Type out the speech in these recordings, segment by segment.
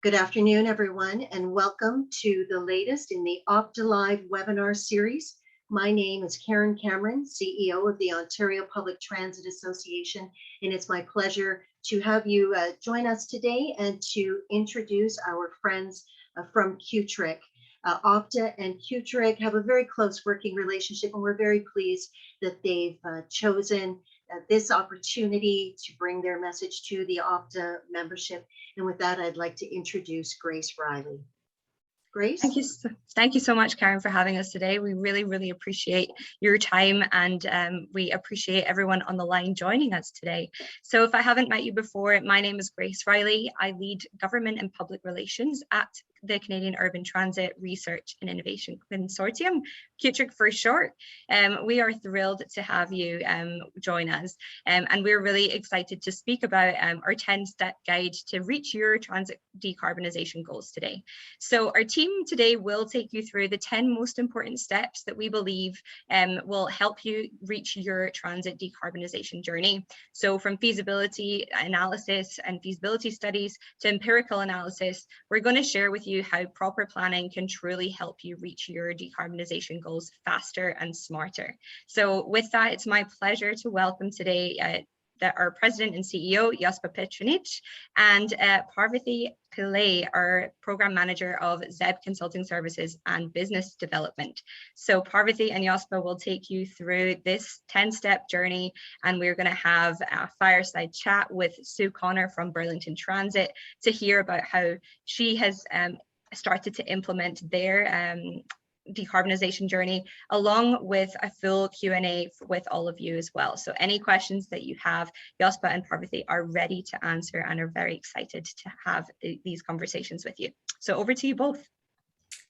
Good afternoon, everyone, and welcome to the latest in the OptiLive webinar series. My name is Karen Cameron, CEO of the Ontario Public Transit Association, and it's my pleasure to have you join us today and to introduce our friends from QTRIC. Opta and QTRIC have a very close working relationship, and we're very pleased that they've chosen this opportunity to bring their message to the Opta membership. And with that, I'd like to introduce Grace Riley. Grace? Thank you so much, Karen, for having us today. We really appreciate your time, and we appreciate everyone on the line joining us today. So if I haven't met you before, my name is Grace Riley. I lead government and public relations at the Canadian Urban Transit Research and Innovation Consortium, QTRIC for short. We are thrilled to have you join us, and we're really excited to speak about our 10-step guide to reach your transit decarbonisation goals today. So our team today will take you through the 10 most important steps that we believe will help you reach your transit decarbonisation journey. So from feasibility analysis and feasibility studies to empirical analysis, we're going to share with you how proper planning can truly help you reach your decarbonisation goals faster and smarter. So with that, it's my pleasure to welcome today our President and CEO, Jospa Petronic, and Parvathy Pillai, our Program Manager of ZEB Consulting Services and Business Development. So Parvathy and Jospa will take you through this 10-step journey, and we're going to have a fireside chat with Sue Connor from Burlington Transit to hear about how she has started to implement their decarbonisation journey, along with a full Q&A with all of you as well. So any questions that you have, Jospa and Parvathy are ready to answer and are very excited to have these conversations with you. So over to you both.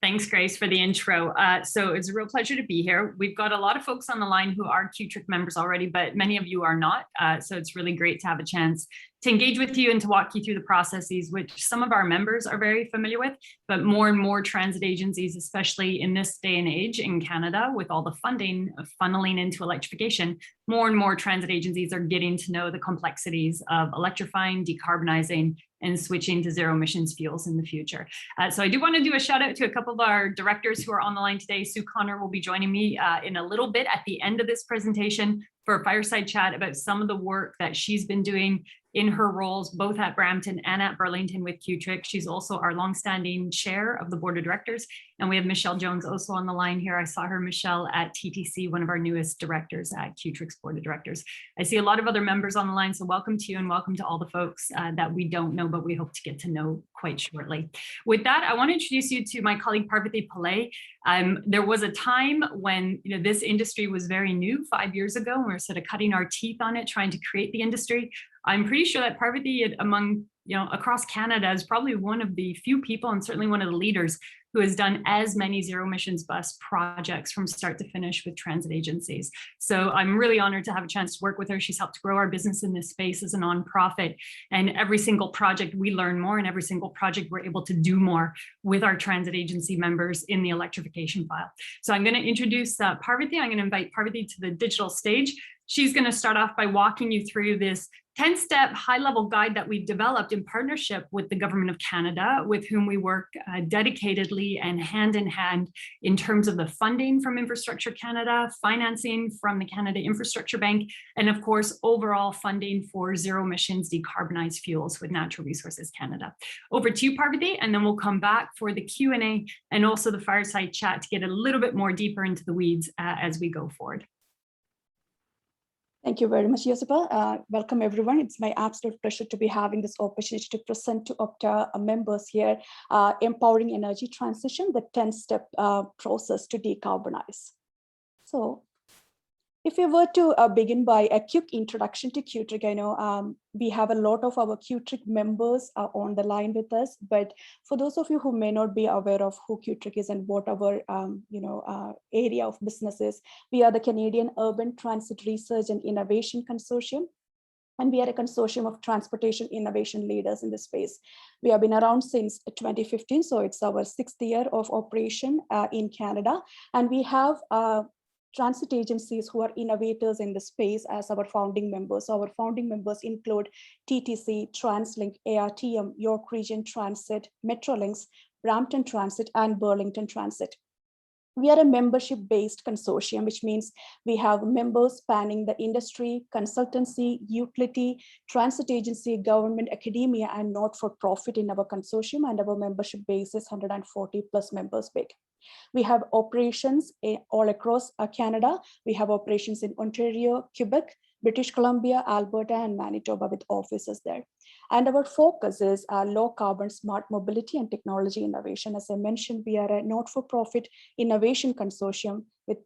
Thanks, Grace, for the intro. So it's a real pleasure to be here. We've got a lot of folks on the line who are QTRIC members already, but many of you are not. So it's really great to have a chance to engage with you and to walk you through the processes, which some of our members are very familiar with, but more and more transit agencies, especially in this day and age in Canada, with all the funding funneling into electrification, more and more transit agencies are getting to know the complexities of electrifying, decarbonizing, and switching to zero emissions fuels in the future. So I do want to do a shout out to a couple of our directors who are on the line today. Sue Connor will be joining me in a little bit at the end of this presentation for a fireside chat about some of the work that she's been doing in her roles, both at Brampton and at Burlington with QTRIC. She's also our longstanding chair of the board of directors. And we have Michelle Jones also on the line here. I saw her, Michelle, at TTC, one of our newest directors at QTRIC's board of directors. I see a lot of other members on the line, so welcome to you and welcome to all the folks that we don't know, but we hope to get to know quite shortly. With that, I want to introduce you to my colleague Parvathy Pillai. There was a time when this industry was very new 5 years ago, and we were sort of cutting our teeth on it, trying to create the industry. I'm pretty sure that Parvathy among, across Canada is probably one of the few people, and certainly one of the leaders, who has done as many zero emissions bus projects from start to finish with transit agencies. So I'm really honored to have a chance to work with her. She's helped grow our business in this space as a nonprofit. And every single project we learn more, and every single project we're able to do more with our transit agency members in the electrification file. So I'm going to introduce Parvathy. I'm going to invite Parvathy to the digital stage. She's going to start off by walking you through this 10-step high-level guide that we've developed in partnership with the Government of Canada, with whom we work dedicatedly and hand in hand in terms of the funding from Infrastructure Canada, financing from the Canada Infrastructure Bank, and of course, overall funding for zero emissions decarbonized fuels with Natural Resources Canada. Over to you, Parvathy, and then we'll come back for the Q&A and also the fireside chat to get a little bit more deeper into the weeds as we go forward. Thank you very much, Jospa. Welcome, everyone. It's my absolute pleasure to be having this opportunity to present to Opta members here, Empowering Energy Transition, the 10-step process to decarbonize. So if we were to begin by a quick introduction to QTRIC, I know we have a lot of our QTRIC members on the line with us, but for those of you who may not be aware of who QTRIC is and what our area of business is, we are the Canadian Urban Transit Research and Innovation Consortium. And we are a consortium of transportation innovation leaders in this space. We have been around since 2015, so it's our 6th year of operation in Canada. And we have transit agencies who are innovators in the space as our founding members. Our founding members include TTC, TransLink, ARTM, York Region Transit, Metrolinx, Brampton Transit, and Burlington Transit. We are a membership-based consortium, which means we have members spanning the industry, consultancy, utility, transit agency, government, academia, and not-for-profit in our consortium, and our membership base is 140 plus members big. We have operations all across Canada. We have operations in Ontario, Quebec, British Columbia, Alberta, and Manitoba with offices there. And our focus is low carbon, smart mobility, and technology innovation. As I mentioned, we are a not-for-profit innovation consortium with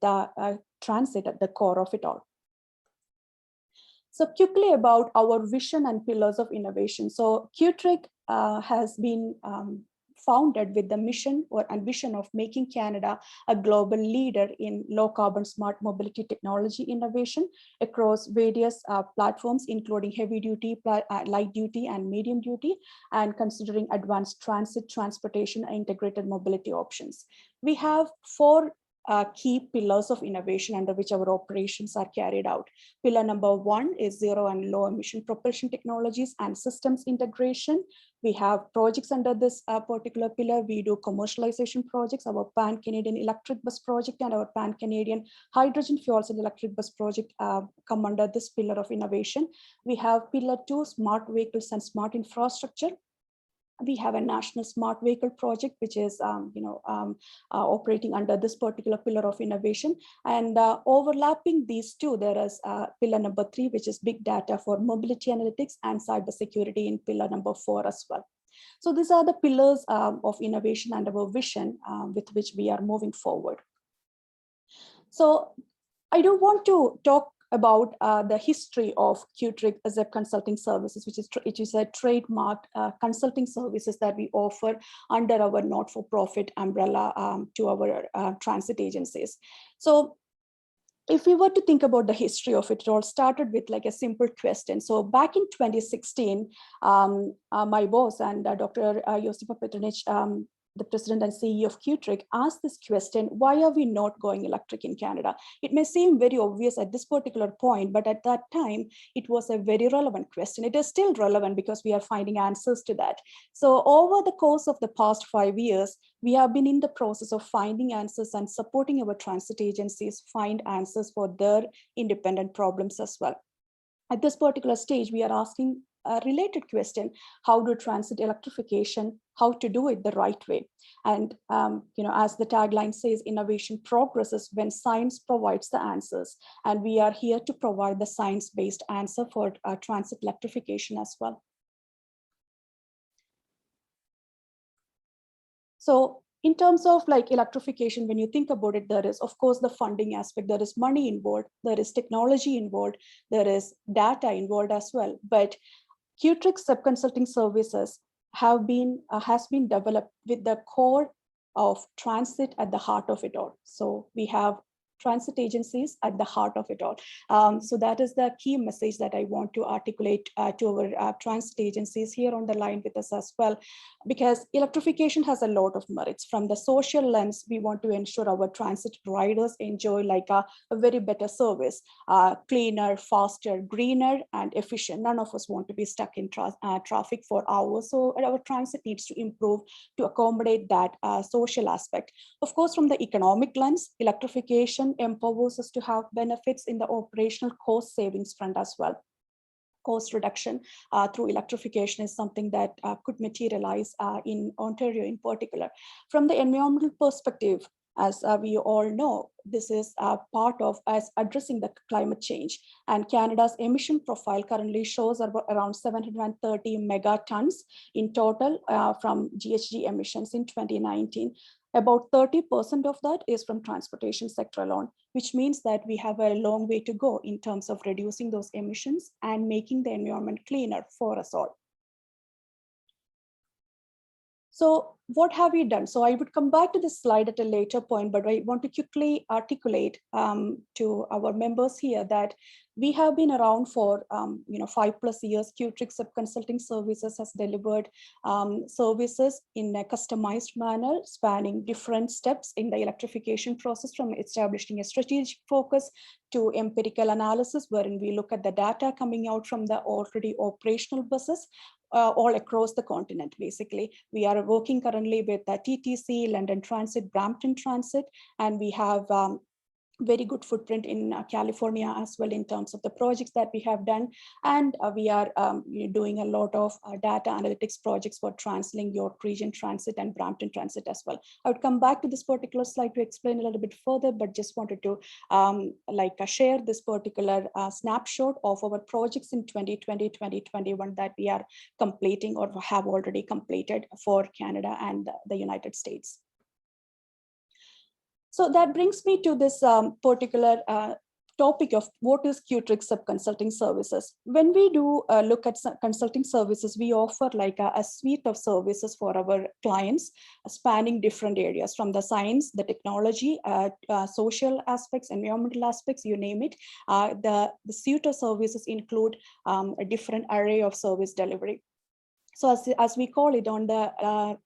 transit at the core of it all. So quickly about our vision and pillars of innovation. So QTRIC has been founded with the mission or ambition of making Canada a global leader in low carbon smart mobility technology innovation across various platforms, including heavy duty, light duty, and medium duty, and considering advanced transit, transportation, and integrated mobility options. We have 4 key pillars of innovation under which our operations are carried out. Pillar number 1 is zero and low emission propulsion technologies and systems integration. We have projects under this particular pillar. We do commercialization projects, our Pan-Canadian electric bus project and our Pan-Canadian hydrogen fuel cell electric bus project come under this pillar of innovation. We have pillar 2, smart vehicles and smart infrastructure. We have a national smart vehicle project, which is operating under this particular pillar of innovation. And overlapping these two, there is pillar number 3, which is big data for mobility analytics, and cybersecurity in pillar number 4 as well. So these are the pillars of innovation and our vision with which we are moving forward. So I do want to talk about the history of QTRIC as a consulting services, which is a trademarked consulting services that we offer under our not-for-profit umbrella to our transit agencies. So if we were to think about the history of it, it all started with like a simple question. So back in 2016, my boss and Dr. Josipa Petronic, the president and CEO of QTRIC, asked this question: why are we not going electric in Canada? It may seem very obvious at this particular point, but at that time, it was a very relevant question. It is still relevant because we are finding answers to that. So over the course of the past 5 years, we have been in the process of finding answers and supporting our transit agencies find answers for their independent problems as well. At this particular stage, we are asking a related question: how do transit electrification, how to do it the right way? And as the tagline says, innovation progresses when science provides the answers. And we are here to provide the science-based answer for transit electrification as well. So in terms of like electrification, when you think about it, there is, of course, the funding aspect, there is money involved, there is technology involved, there is data involved as well. But QTRIC sub-consulting services has been developed with the core of transit at the heart of it all. So we have transit agencies at the heart of it all. So that is the key message that I want to articulate to our transit agencies here on the line with us as well, because electrification has a lot of merits. From the social lens, we want to ensure our transit riders enjoy like a very better service, cleaner, faster, greener, and efficient. None of us want to be stuck in traffic for hours. So our transit needs to improve to accommodate that social aspect. Of course, from the economic lens, electrification empowers us to have benefits in the operational cost savings front as well. Cost reduction through electrification is something that could materialize in Ontario in particular. From the environmental perspective, as we all know, this is part of us addressing the climate change. And Canada's emission profile currently shows around 730 megatons in total from GHG emissions in 2019. About 30% of that is from transportation sector alone, which means that we have a long way to go in terms of reducing those emissions and making the environment cleaner for us all. So what have we done? So I would come back to this slide at a later point, but I want to quickly articulate to our members here that we have been around for 5+ years. Qtrix Consulting Services has delivered services in a customized manner, spanning different steps in the electrification process, from establishing a strategic focus to empirical analysis, wherein we look at the data coming out from the already operational buses. All across the continent, basically. We are working currently with TTC, London Transit, Brampton Transit, and we have very good footprint in California as well in terms of the projects that we have done. And we are doing a lot of data analytics projects for TransLink, York Region Transit, and Brampton Transit as well. I would come back to this particular slide to explain a little bit further, but just wanted to share this particular snapshot of our projects in 2020, 2021 that we are completing or have already completed for Canada and the United States. So that brings me to this particular topic of what is Qtrix Consulting Services. When we do look at consulting services, we offer like a suite of services for our clients, spanning different areas, from the science, the technology, social aspects, environmental aspects, you name it. The suite of services include a different array of service delivery. So as we call it, on the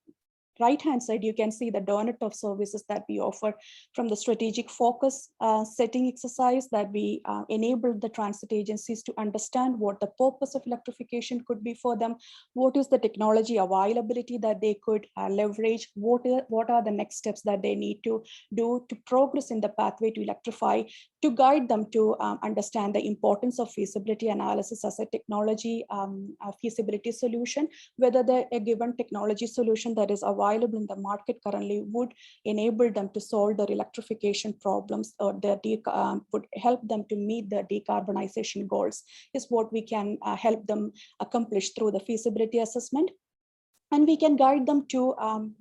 right-hand side, you can see the donut of services that we offer, from the strategic focus setting exercise that we enable the transit agencies to understand what the purpose of electrification could be for them, what is the technology availability that they could leverage, what are the next steps that they need to do to progress in the pathway to electrify, to guide them to understand the importance of feasibility analysis as a technology feasibility solution, whether a given technology solution that is available in the market currently would enable them to solve their electrification problems, or would help them to meet the decarbonization goals, is what we can help them accomplish through the feasibility assessment. And we can guide them to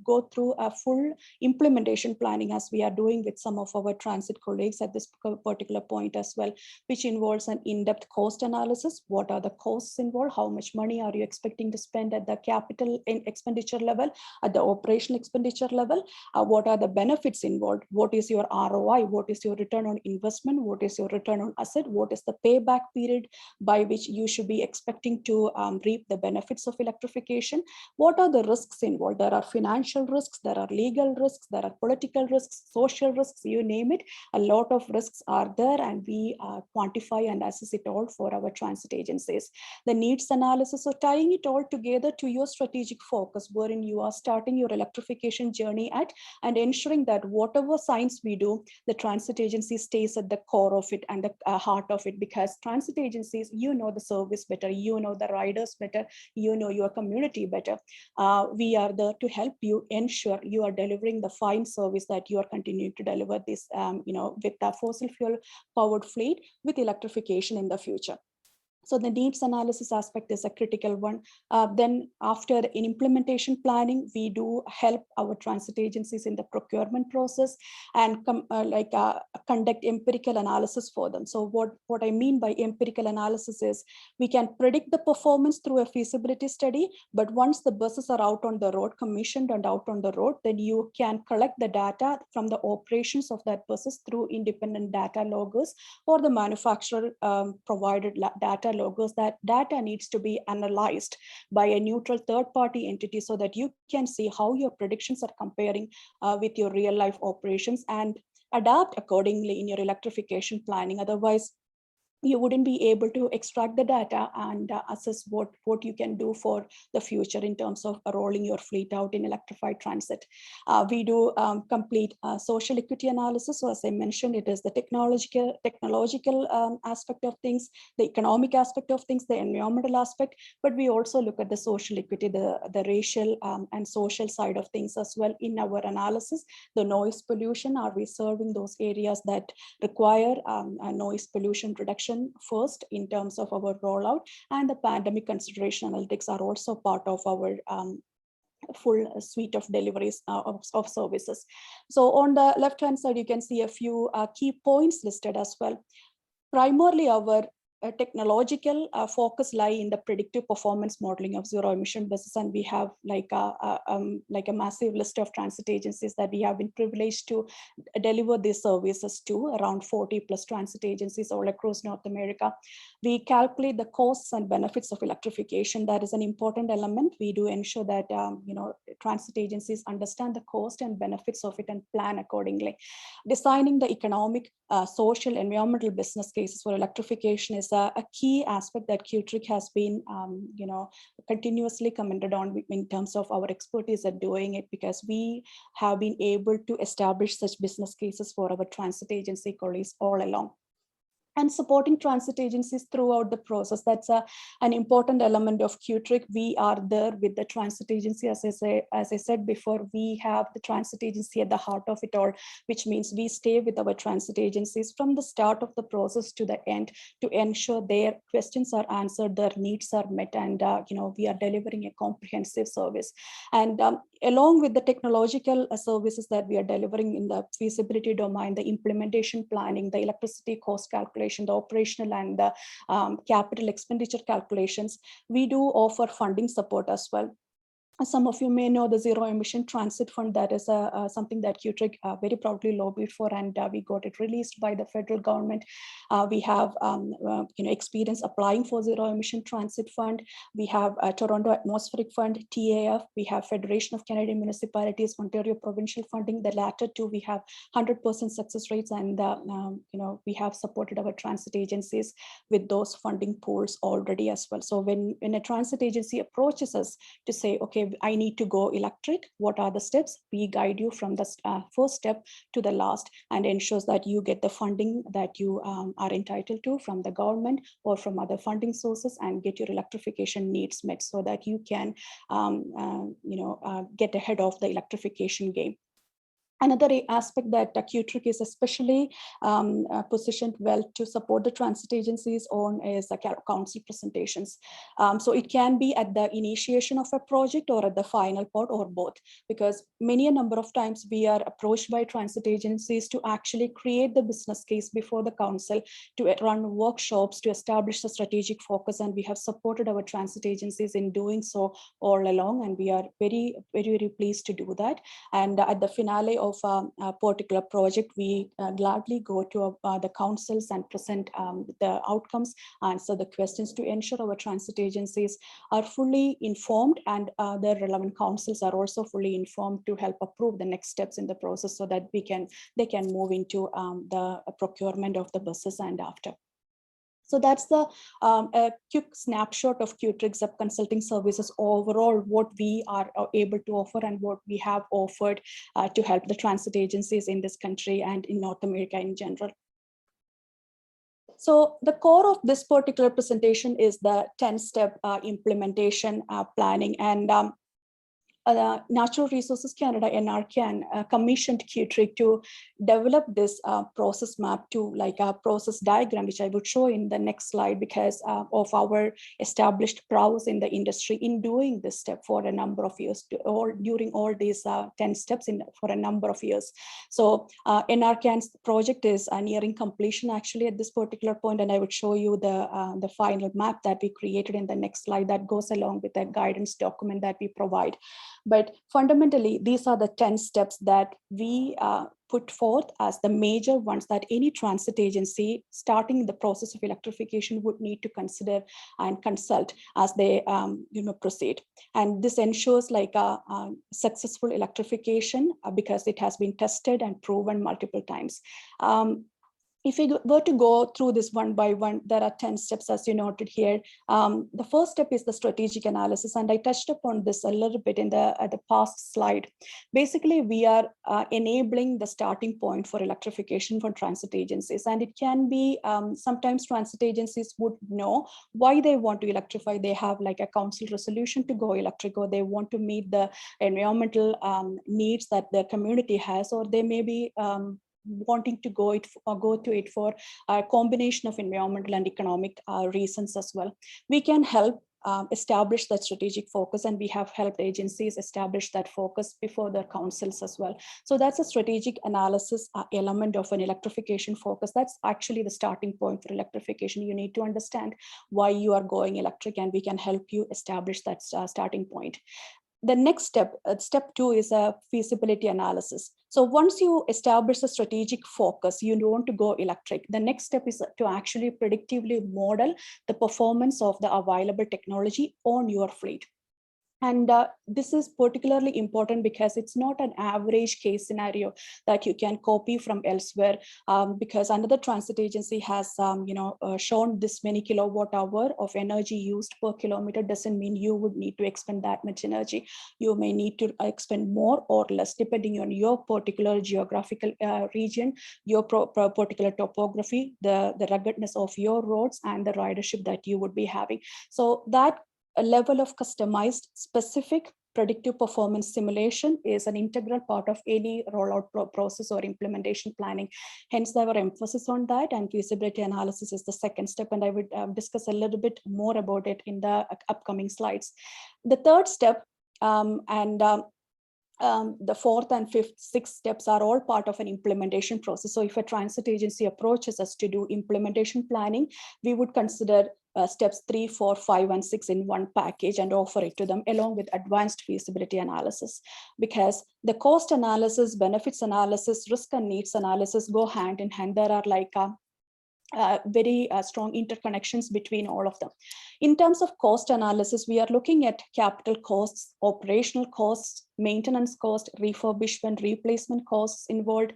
go through a full implementation planning, as we are doing with some of our transit colleagues at this particular point as well, which involves an in-depth cost analysis. What are the costs involved? How much money are you expecting to spend at the capital expenditure level, at the operational expenditure level? What are the benefits involved? What is your ROI? What is your return on investment? What is your return on asset? What is the payback period by which you should be expecting to reap the benefits of electrification? What are the risks involved? There are financial risks, there are legal risks, there are political risks, social risks, you name it. A lot of risks are there, and we quantify and assess it all for our transit agencies. The needs analysis, so tying it all together to your strategic focus, wherein you are starting your electrification journey at, and ensuring that whatever science we do, the transit agency stays at the core of it and the heart of it, because transit agencies, you know the service better, you know the riders better, you know your community better. We are there to help you ensure you are delivering the fine service that you are continuing to deliver this, with the fossil fuel powered fleet with electrification in the future. So the needs analysis aspect is a critical one. Then after in implementation planning, we do help our transit agencies in the procurement process and conduct empirical analysis for them. So what I mean by empirical analysis is we can predict the performance through a feasibility study, but once the buses are out on the road, commissioned and out on the road, then you can collect the data from the operations of that buses through independent data loggers or the manufacturer provided data logos. That data needs to be analyzed by a neutral third-party entity so that you can see how your predictions are comparing with your real-life operations and adapt accordingly in your electrification planning. Otherwise, you wouldn't be able to extract the data and assess what you can do for the future in terms of rolling your fleet out in electrified transit. We do complete social equity analysis. So as I mentioned, it is the technological aspect of things, the economic aspect of things, the environmental aspect, but we also look at the social equity, the racial and social side of things as well in our analysis. The noise pollution, are we serving those areas that require a noise pollution reduction first in terms of our rollout, and the pandemic consideration analytics are also part of our full suite of deliveries of services. So on the left hand side, you can see a few key points listed as well. Primarily, our technological focus lie in the predictive performance modeling of zero emission buses, and we have like a massive list of transit agencies that we have been privileged to deliver these services to, around 40 plus transit agencies all across North America. We calculate the costs and benefits of electrification. That is an important element. We do ensure that transit agencies understand the cost and benefits of it and plan accordingly. Designing the economic, social, environmental business cases for electrification is a key aspect that QTRIC has been continuously commented on in terms of our expertise at doing it, because we have been able to establish such business cases for our transit agency colleagues all along. And supporting transit agencies throughout the process. That's an important element of QTRIC. We are there with the transit agency. As I said before, we have the transit agency at the heart of it all, which means we stay with our transit agencies from the start of the process to the end to ensure their questions are answered, their needs are met, and we are delivering a comprehensive service. And along with the technological services that we are delivering in the feasibility domain, the implementation planning, the electricity cost calculation, the operational and the capital expenditure calculations, we do offer funding support as well. Some of you may know the Zero Emission Transit Fund. That is something that QTRIC very proudly lobbied for, and we got it released by the federal government. We have experience applying for Zero Emission Transit Fund. We have Toronto Atmospheric Fund, TAF. We have Federation of Canadian Municipalities, Ontario Provincial Funding. The latter two, we have 100% success rates, and we have supported our transit agencies with those funding pools already as well. So when a transit agency approaches us to say, okay, I need to go electric, what are the steps? We guide you from the first step to the last, and ensures that you get the funding that you are entitled to from the government or from other funding sources, and get your electrification needs met so that you can get ahead of the electrification game. Another aspect that QTRIC is especially positioned well to support the transit agencies on is the council presentations. So it can be at the initiation of a project or at the final part, or both, because many a number of times we are approached by transit agencies to actually create the business case before the council, to run workshops, to establish the strategic focus, and we have supported our transit agencies in doing so all along, and we are very, very, very pleased to do that. And at the finale of a particular project, we gladly go to the councils and present the outcomes, answer the questions, to ensure our transit agencies are fully informed, and the relevant councils are also fully informed to help approve the next steps in the process, so that they can move into the procurement of the buses and after. So that's the a quick snapshot of QTRIC's consulting services overall, what we are able to offer and what we have offered to help the transit agencies in this country and in North America in general. So the core of this particular presentation is the 10-step implementation planning, and Natural Resources Canada, NRCan, commissioned QTRIC to develop this process map to like a process diagram, which I would show in the next slide, because of our established prowess in the industry in doing this step for a number of years, during all these 10 steps for a number of years. So NRCan's project is nearing completion actually at this particular point, and I would show you the final map that we created in the next slide that goes along with the guidance document that we provide. But fundamentally, these are the 10 steps that we put forth as the major ones that any transit agency starting the process of electrification would need to consider and consult as they proceed. And this ensures like a successful electrification because it has been tested and proven multiple times. If we were to go through this one by one, there are 10 steps as you noted here. The first step is the strategic analysis, and I touched upon this a little bit in the past slide. Basically, we are enabling the starting point for electrification for transit agencies, and it can be sometimes transit agencies would know why they want to electrify. They have like a council resolution to go electric, or they want to meet the environmental needs that the community has, or they may be wanting to go to it for a combination of environmental and economic reasons as well. We can help establish that strategic focus, and we have helped agencies establish that focus before their councils as well. So that's a strategic analysis element of an electrification focus. That's actually the starting point for electrification. You need to understand why you are going electric, and we can help you establish that starting point. The next step, step 2, is a feasibility analysis. So once you establish a strategic focus, you want to go electric. The next step is to actually predictively model the performance of the available technology on your fleet. And this is particularly important because it's not an average case scenario that you can copy from elsewhere, because another transit agency has shown this many kilowatt hour of energy used per kilometer doesn't mean you would need to expend that much energy. You may need to expend more or less depending on your particular geographical region, your particular topography, the ruggedness of your roads, and the ridership that you would be having. So that a level of customized, specific predictive performance simulation is an integral part of any rollout process or implementation planning. Hence, our emphasis on that, and feasibility analysis is the second step, and I would discuss a little bit more about it in the upcoming slides. The third step the fourth and fifth, sixth steps are all part of an implementation process. So if a transit agency approaches us to do implementation planning, we would consider steps 3, 4, 5, and 6 in one package and offer it to them along with advanced feasibility analysis, because the cost analysis, benefits analysis, risk and needs analysis go hand in hand. There are like very strong interconnections between all of them. In terms of cost analysis, we are looking at capital costs, operational costs, maintenance cost, refurbishment, replacement costs involved,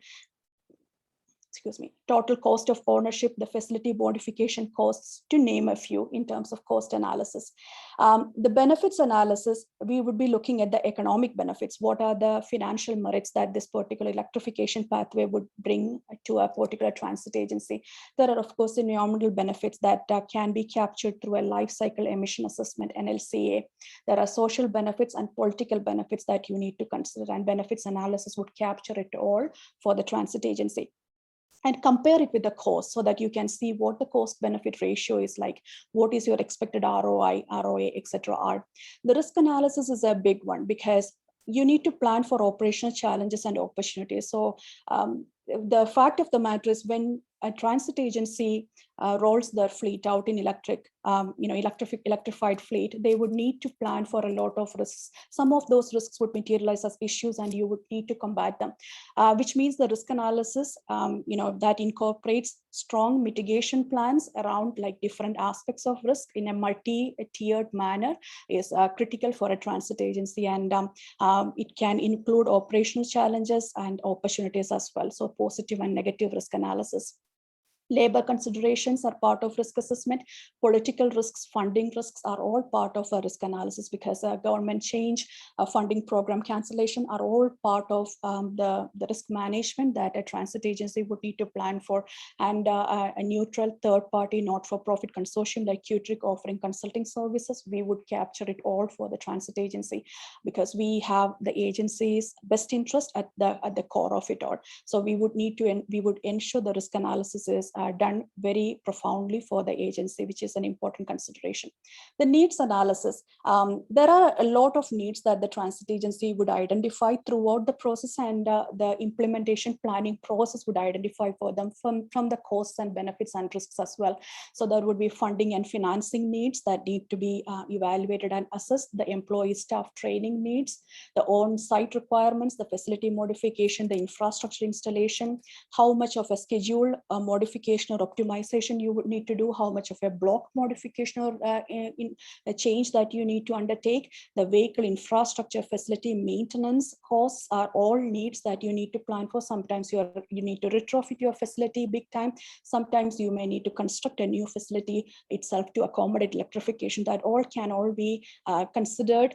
total cost of ownership, the facility modification costs, to name a few in terms of cost analysis. The benefits analysis, we would be looking at the economic benefits. What are the financial merits that this particular electrification pathway would bring to a particular transit agency? There are, of course, environmental benefits that can be captured through a life cycle emission assessment, NLCA. There are social benefits and political benefits that you need to consider, and benefits analysis would capture it all for the transit agency and compare it with the cost so that you can see what the cost benefit ratio is like, what is your expected ROI, ROA, etc. are. The risk analysis is a big one because you need to plan for operational challenges and opportunities. So the fact of the matter is, when a transit agency rolls their fleet out in electrified fleet, they would need to plan for a lot of risks. Some of those risks would materialize as issues and you would need to combat them, which means the risk analysis that incorporates strong mitigation plans around like different aspects of risk in a multi-tiered manner is critical for a transit agency, and it can include operational challenges and opportunities as well. So positive and negative risk analysis. Labor considerations are part of risk assessment. Political risks, funding risks are all part of a risk analysis because government change, funding program cancellation are all part of the risk management that a transit agency would need to plan for. And a neutral third party, not-for-profit consortium like QTRIC offering consulting services, we would capture it all for the transit agency because we have the agency's best interest at the core of it all. So we would ensure the risk analysis is done very profoundly for the agency, which is an important consideration. The needs analysis. There are a lot of needs that the transit agency would identify throughout the process, and the implementation planning process would identify for them from the costs and benefits and risks as well. So there would be funding and financing needs that need to be evaluated and assessed, the employee staff training needs, the on-site requirements, the facility modification, the infrastructure installation, how much of a schedule modification or optimization you would need to do, how much of a block modification or a change that you need to undertake, the vehicle infrastructure, facility maintenance costs are all needs that you need to plan for. Sometimes you need to retrofit your facility big time. Sometimes you may need to construct a new facility itself to accommodate electrification. That all can be considered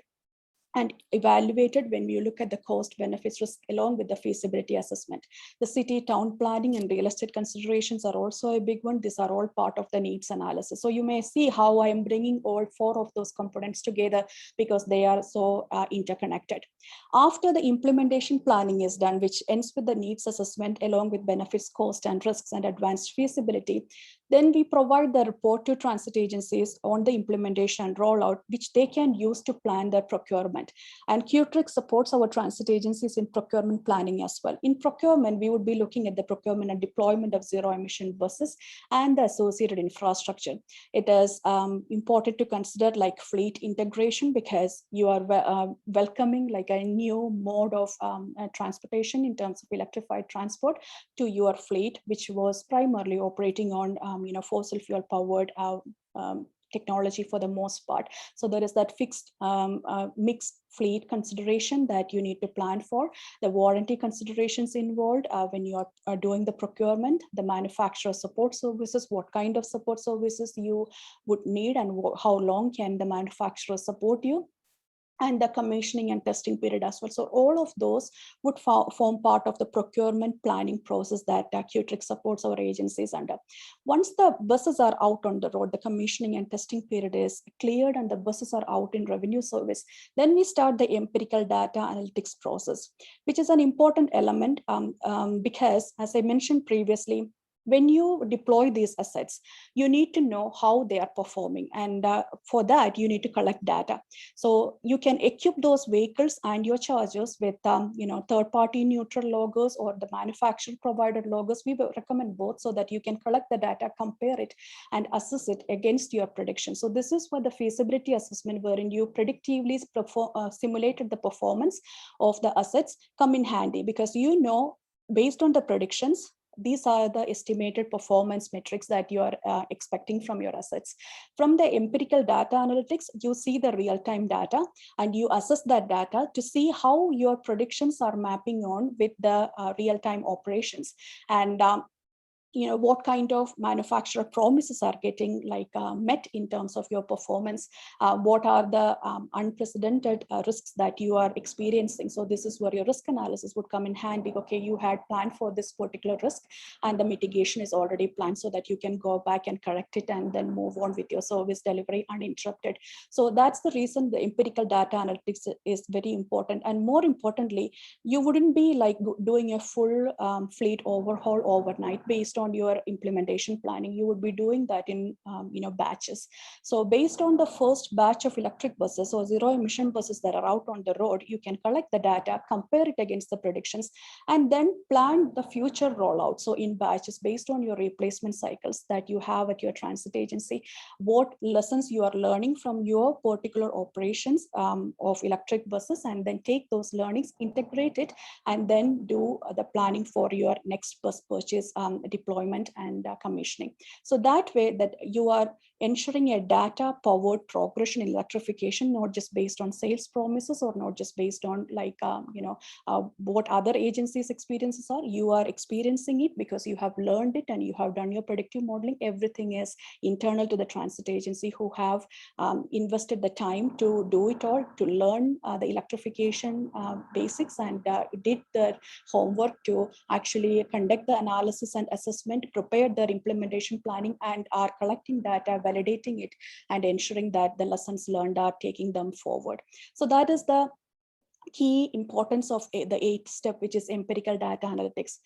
and evaluated when we look at the cost benefits risk along with the feasibility assessment. The city town planning and real estate considerations are also a big one. These are all part of the needs analysis. So you may see how I am bringing all 4 of those components together because they are so interconnected. After the implementation planning is done, which ends with the needs assessment along with benefits, cost and risks and advanced feasibility, Then we provide the report to transit agencies on the implementation and rollout, which they can use to plan their procurement. And QTRIC supports our transit agencies in procurement planning as well. In procurement, we would be looking at the procurement and deployment of zero emission buses and the associated infrastructure. It is important to consider like fleet integration, because you are welcoming like a new mode of transportation in terms of electrified transport to your fleet, which was primarily operating on fossil fuel powered technology for the most part. So there is that fixed mixed fleet consideration that you need to plan for, the warranty considerations involved when you are doing the procurement, the manufacturer support services, what kind of support services you would need and how long can the manufacturer support you, and the commissioning and testing period as well. So all of those would form part of the procurement planning process that QTRIC supports our agencies under. Once the buses are out on the road, the commissioning and testing period is cleared and the buses are out in revenue service, then we start the empirical data analytics process, which is an important element because, as I mentioned previously, when you deploy these assets, you need to know how they are performing. And for that, you need to collect data. So you can equip those vehicles and your chargers with third-party neutral logos or the manufacturer provided logos. We will recommend both so that you can collect the data, compare it, and assess it against your prediction. So this is where the feasibility assessment, wherein you predictively simulated the performance of the assets, come in handy, because you know, based on the predictions, these are the estimated performance metrics that you are expecting from your assets. From the empirical data analytics, you see the real-time data and you assess that data to see how your predictions are mapping on with the real-time operations. And what kind of manufacturer promises are getting met in terms of your performance, what are the unprecedented risks that you are experiencing. So this is where your risk analysis would come in handy. Okay, you had planned for this particular risk and the mitigation is already planned, so that you can go back and correct it and then move on with your service delivery uninterrupted. So that's the reason the empirical data analytics is very important. And more importantly, you wouldn't be like doing a full fleet overhaul overnight based on your implementation planning. You would be doing that in batches. So based on the first batch of electric buses or zero emission buses that are out on the road, you can collect the data, compare it against the predictions, and then plan the future rollout. So in batches, based on your replacement cycles that you have at your transit agency, what lessons you are learning from your particular operations of electric buses, and then take those learnings, integrate it, and then do the planning for your next bus purchase, deployment and commissioning. So that way that you are ensuring a data powered progression in electrification, not just based on sales promises or not just based on what other agencies experiences are. You are experiencing it because you have learned it and you have done your predictive modeling. Everything is internal to the transit agency, who have invested the time to do it all, to learn the electrification basics, and did their homework to actually conduct the analysis and assessment, prepared their implementation planning, and are collecting data, validating it, and ensuring that the lessons learned are taking them forward. So that is the key importance of the 8th step, which is empirical data analytics.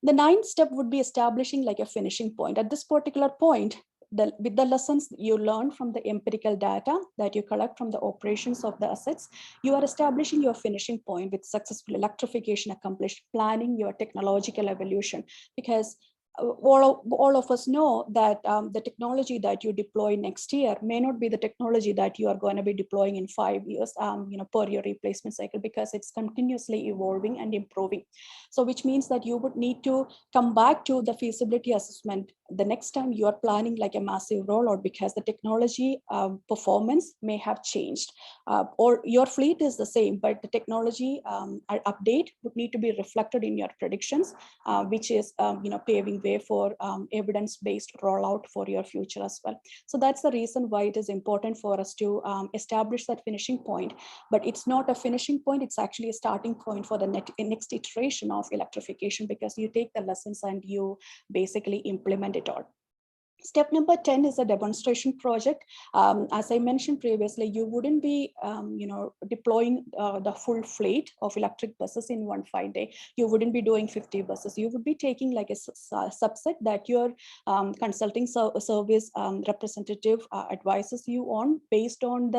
The 9th step would be establishing like a finishing point. At this particular point, with the lessons you learn from the empirical data that you collect from the operations of the assets, you are establishing your finishing point with successful electrification accomplished, planning your technological evolution, because all of us know that the technology that you deploy next year may not be the technology that you are going to be deploying in 5 years, per your replacement cycle, because it's continuously evolving and improving. So which means that you would need to come back to the feasibility assessment the next time you are planning like a massive rollout, because the technology performance may have changed, or your fleet is the same, but the technology update would need to be reflected in your predictions, which is paving way for evidence-based rollout for your future as well. So that's the reason why it is important for us to establish that finishing point. But it's not a finishing point, it's actually a starting point for the next iteration of electrification, because you take the lessons and you basically implement it all. Step number 10 is a demonstration project. As I mentioned previously, you wouldn't be, deploying the full fleet of electric buses in one fine day. You wouldn't be doing 50 buses. You would be taking like a subset that your consulting service representative advises you on based on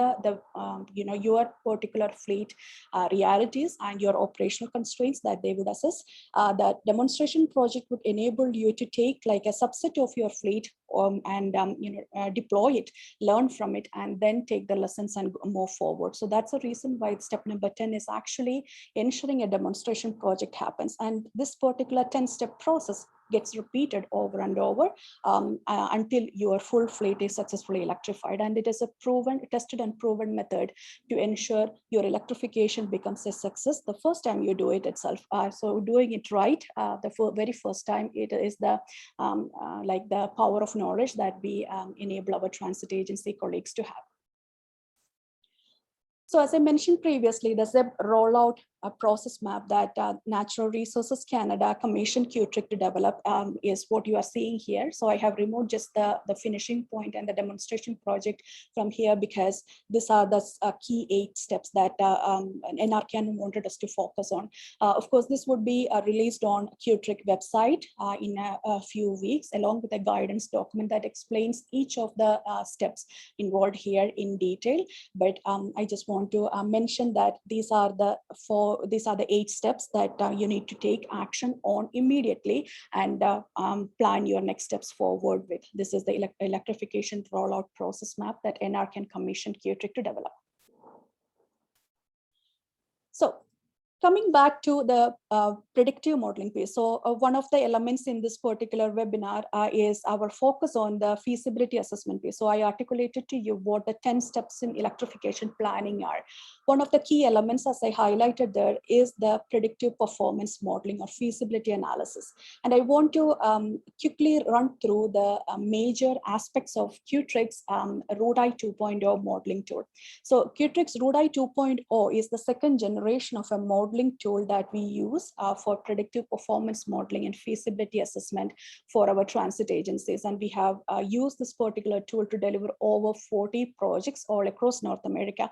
your particular fleet realities and your operational constraints that they would assess. That demonstration project would enable you to take like a subset of your fleet deploy it, learn from it, and then take the lessons and move forward. So that's the reason why step number 10 is actually ensuring a demonstration project happens. And this particular 10-step process gets repeated over and over until your full fleet is successfully electrified. And it is a tested and proven method to ensure your electrification becomes a success the first time you do it itself. So doing it right the very first time, it is the the power of knowledge that we enable our transit agency colleagues to have. So as I mentioned previously, the ZEB rollout process map that Natural Resources Canada commissioned QTRIC to develop is what you are seeing here. So I have removed just the finishing point and the demonstration project from here because these are the key 8 steps that NRCan wanted us to focus on. Of course, this would be released on QTRIC website in a few weeks, along with a guidance document that explains each of the steps involved here in detail. But I just want to mention that these are the 8 steps that you need to take action on immediately and plan your next steps forward with. This is the electrification rollout process map that NRCan commissioned QTRIC to develop. So coming back to the predictive modeling piece. So one of the elements in this particular webinar is our focus on the feasibility assessment piece. So I articulated to you what the 10 steps in electrification planning are. One of the key elements, as I highlighted there, is the predictive performance modeling or feasibility analysis. And I want to quickly run through the major aspects of QTRIC's RODI 2.0 modeling tool. So QTRIC's RODI 2.0 is the second generation of a modeling tool that we use for predictive performance modeling and feasibility assessment for our transit agencies. And we have used this particular tool to deliver over 40 projects all across North America.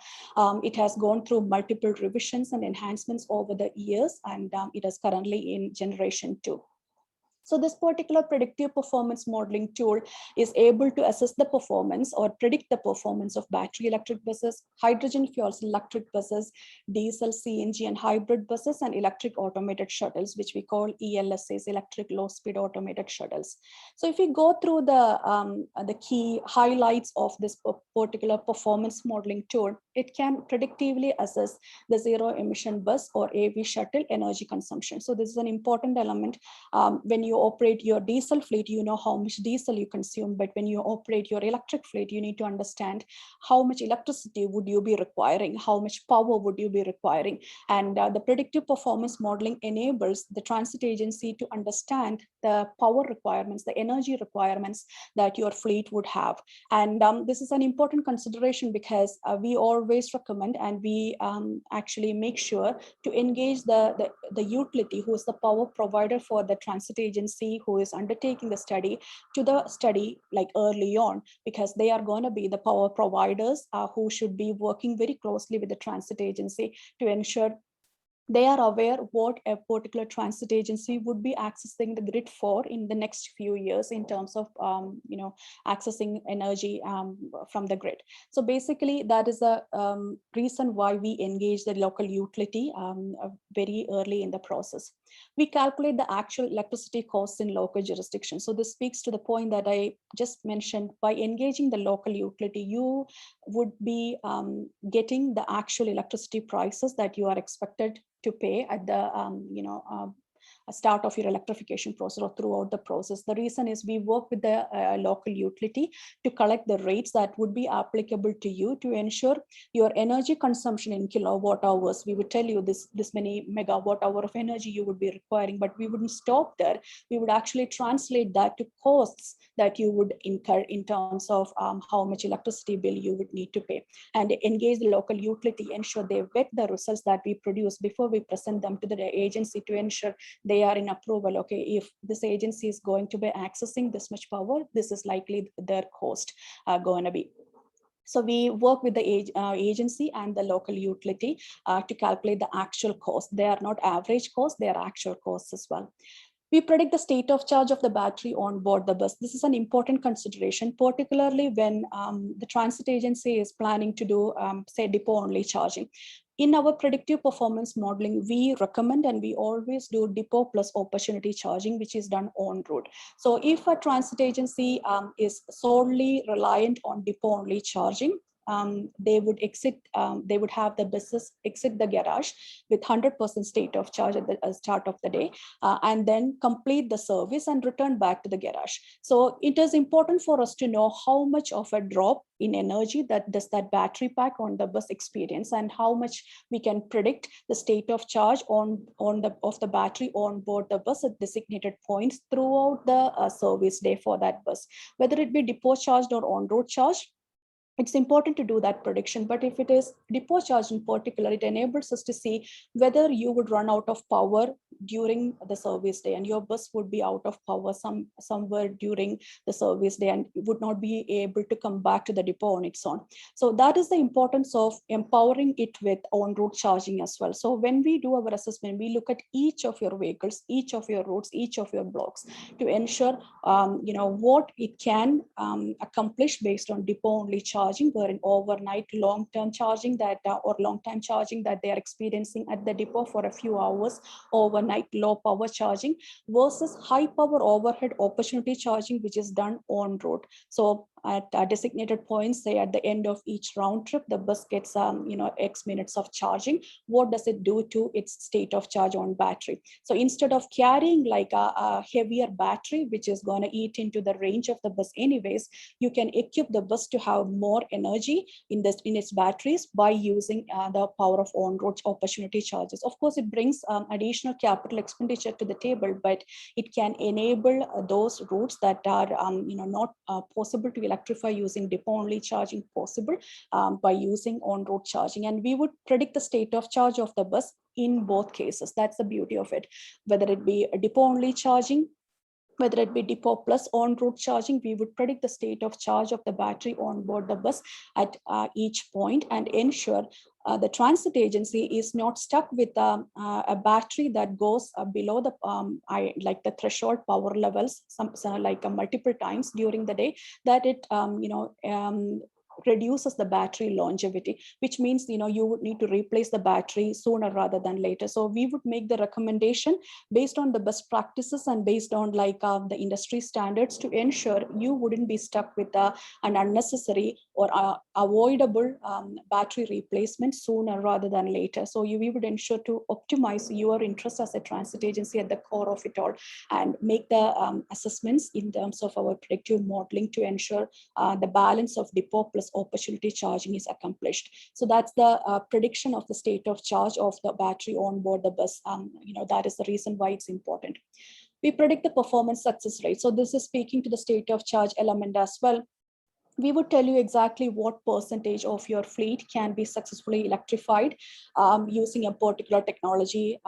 It has gone through multiple revisions and enhancements over the years, and it is currently in generation 2. So this particular predictive performance modeling tool is able to assess the performance or predict the performance of battery electric buses, hydrogen fuel electric buses, diesel, CNG and hybrid buses, and electric automated shuttles, which we call ELSAs, electric low speed automated shuttles. So if we go through the key highlights of this particular performance modeling tool, it can predictively assess the zero emission bus or AV shuttle energy consumption. So this is an important element. When you operate your diesel fleet, you know how much diesel you consume, but when you operate your electric fleet, you need to understand how much electricity would you be requiring, how much power would you be requiring. And the predictive performance modeling enables the transit agency to understand the power requirements, the energy requirements that your fleet would have. And this is an important consideration because we always recommend and we actually make sure to engage the utility, who is the power provider for the transit agency who is undertaking the study, to the study like early on, because they are going to be the power providers who should be working very closely with the transit agency to ensure they are aware what a particular transit agency would be accessing the grid for in the next few years in terms of accessing energy from the grid. So basically that is the reason why we engage the local utility very early in the process. We calculate the actual electricity costs in local jurisdictions. So this speaks to the point that I just mentioned. By engaging the local utility, you would be getting the actual electricity prices that you are expected to pay at the start of your electrification process or throughout the process. The reason is we work with the local utility to collect the rates that would be applicable to you to ensure your energy consumption in kilowatt hours. We would tell you this many megawatt hour of energy you would be requiring, but we wouldn't stop there. We would actually translate that to costs that you would incur in terms of how much electricity bill you would need to pay, and engage the local utility, ensure they vet the results that we produce before we present them to the agency to ensure they they are in approval. Okay, if this agency is going to be accessing this much power, this is likely their cost going to be. So we work with the agency and the local utility to calculate the actual cost. They are not average cost, they are actual costs as well. We predict the state of charge of the battery on board the bus. This is an important consideration, particularly when the transit agency is planning to do, say, depot only charging. In our predictive performance modeling, we recommend and we always do depot plus opportunity charging, which is done on route. So if a transit agency is solely reliant on depot only charging, they would have the buses exit the garage with 100% state of charge at the start of the day, and then complete the service and return back to the garage. So it is important for us to know how much of a drop in energy that does that battery pack on the bus experience, and how much we can predict the state of charge of the battery on board the bus at designated points throughout the service day for that bus, whether it be depot charged or on road charged. It's important to do that prediction. But if it is depot charge in particular, it enables us to see whether you would run out of power during the service day, and your bus would be out of power somewhere during the service day and would not be able to come back to the depot on its own. So that is the importance of empowering it with on-route charging as well. So when we do our assessment, we look at each of your vehicles, each of your routes, each of your blocks to ensure what it can accomplish based on depot only charging, or an overnight long-term charging that or long-time charging that they are experiencing at the depot for a few hours, overnight low power charging, versus high power overhead opportunity charging, which is done on road. So at designated points, say at the end of each round trip, the bus gets X minutes of charging. What does it do to its state of charge on battery? So instead of carrying like a heavier battery, which is going to eat into the range of the bus anyways, you can equip the bus to have more energy in its batteries by using the power of on-road opportunity charges. Of course, it brings additional capital expenditure to the table, but it can enable those routes that are not possible to electrify using depot only charging possible by using on-road charging. And we would predict the state of charge of the bus in both cases. That's the beauty of it. Whether it be a depot only charging, whether it be depot plus on-route charging, we would predict the state of charge of the battery on board the bus at each point and ensure the transit agency is not stuck with a battery that goes below the threshold power levels, multiple times during the day, that it reduces the battery longevity, which means you would need to replace the battery sooner rather than later. So we would make the recommendation based on the best practices and based on the industry standards to ensure you wouldn't be stuck with an unnecessary or avoidable battery replacement sooner rather than later. So we would ensure to optimize your interest as a transit agency at the core of it all, and make the assessments in terms of our predictive modeling to ensure the balance of depot plus opportunity charging is accomplished. So that's the prediction of the state of charge of the battery on board the bus. That is the reason why it's important. We predict the performance success rate. So this is speaking to the state of charge element as well. We would tell you exactly what percentage of your fleet can be successfully electrified using a particular technology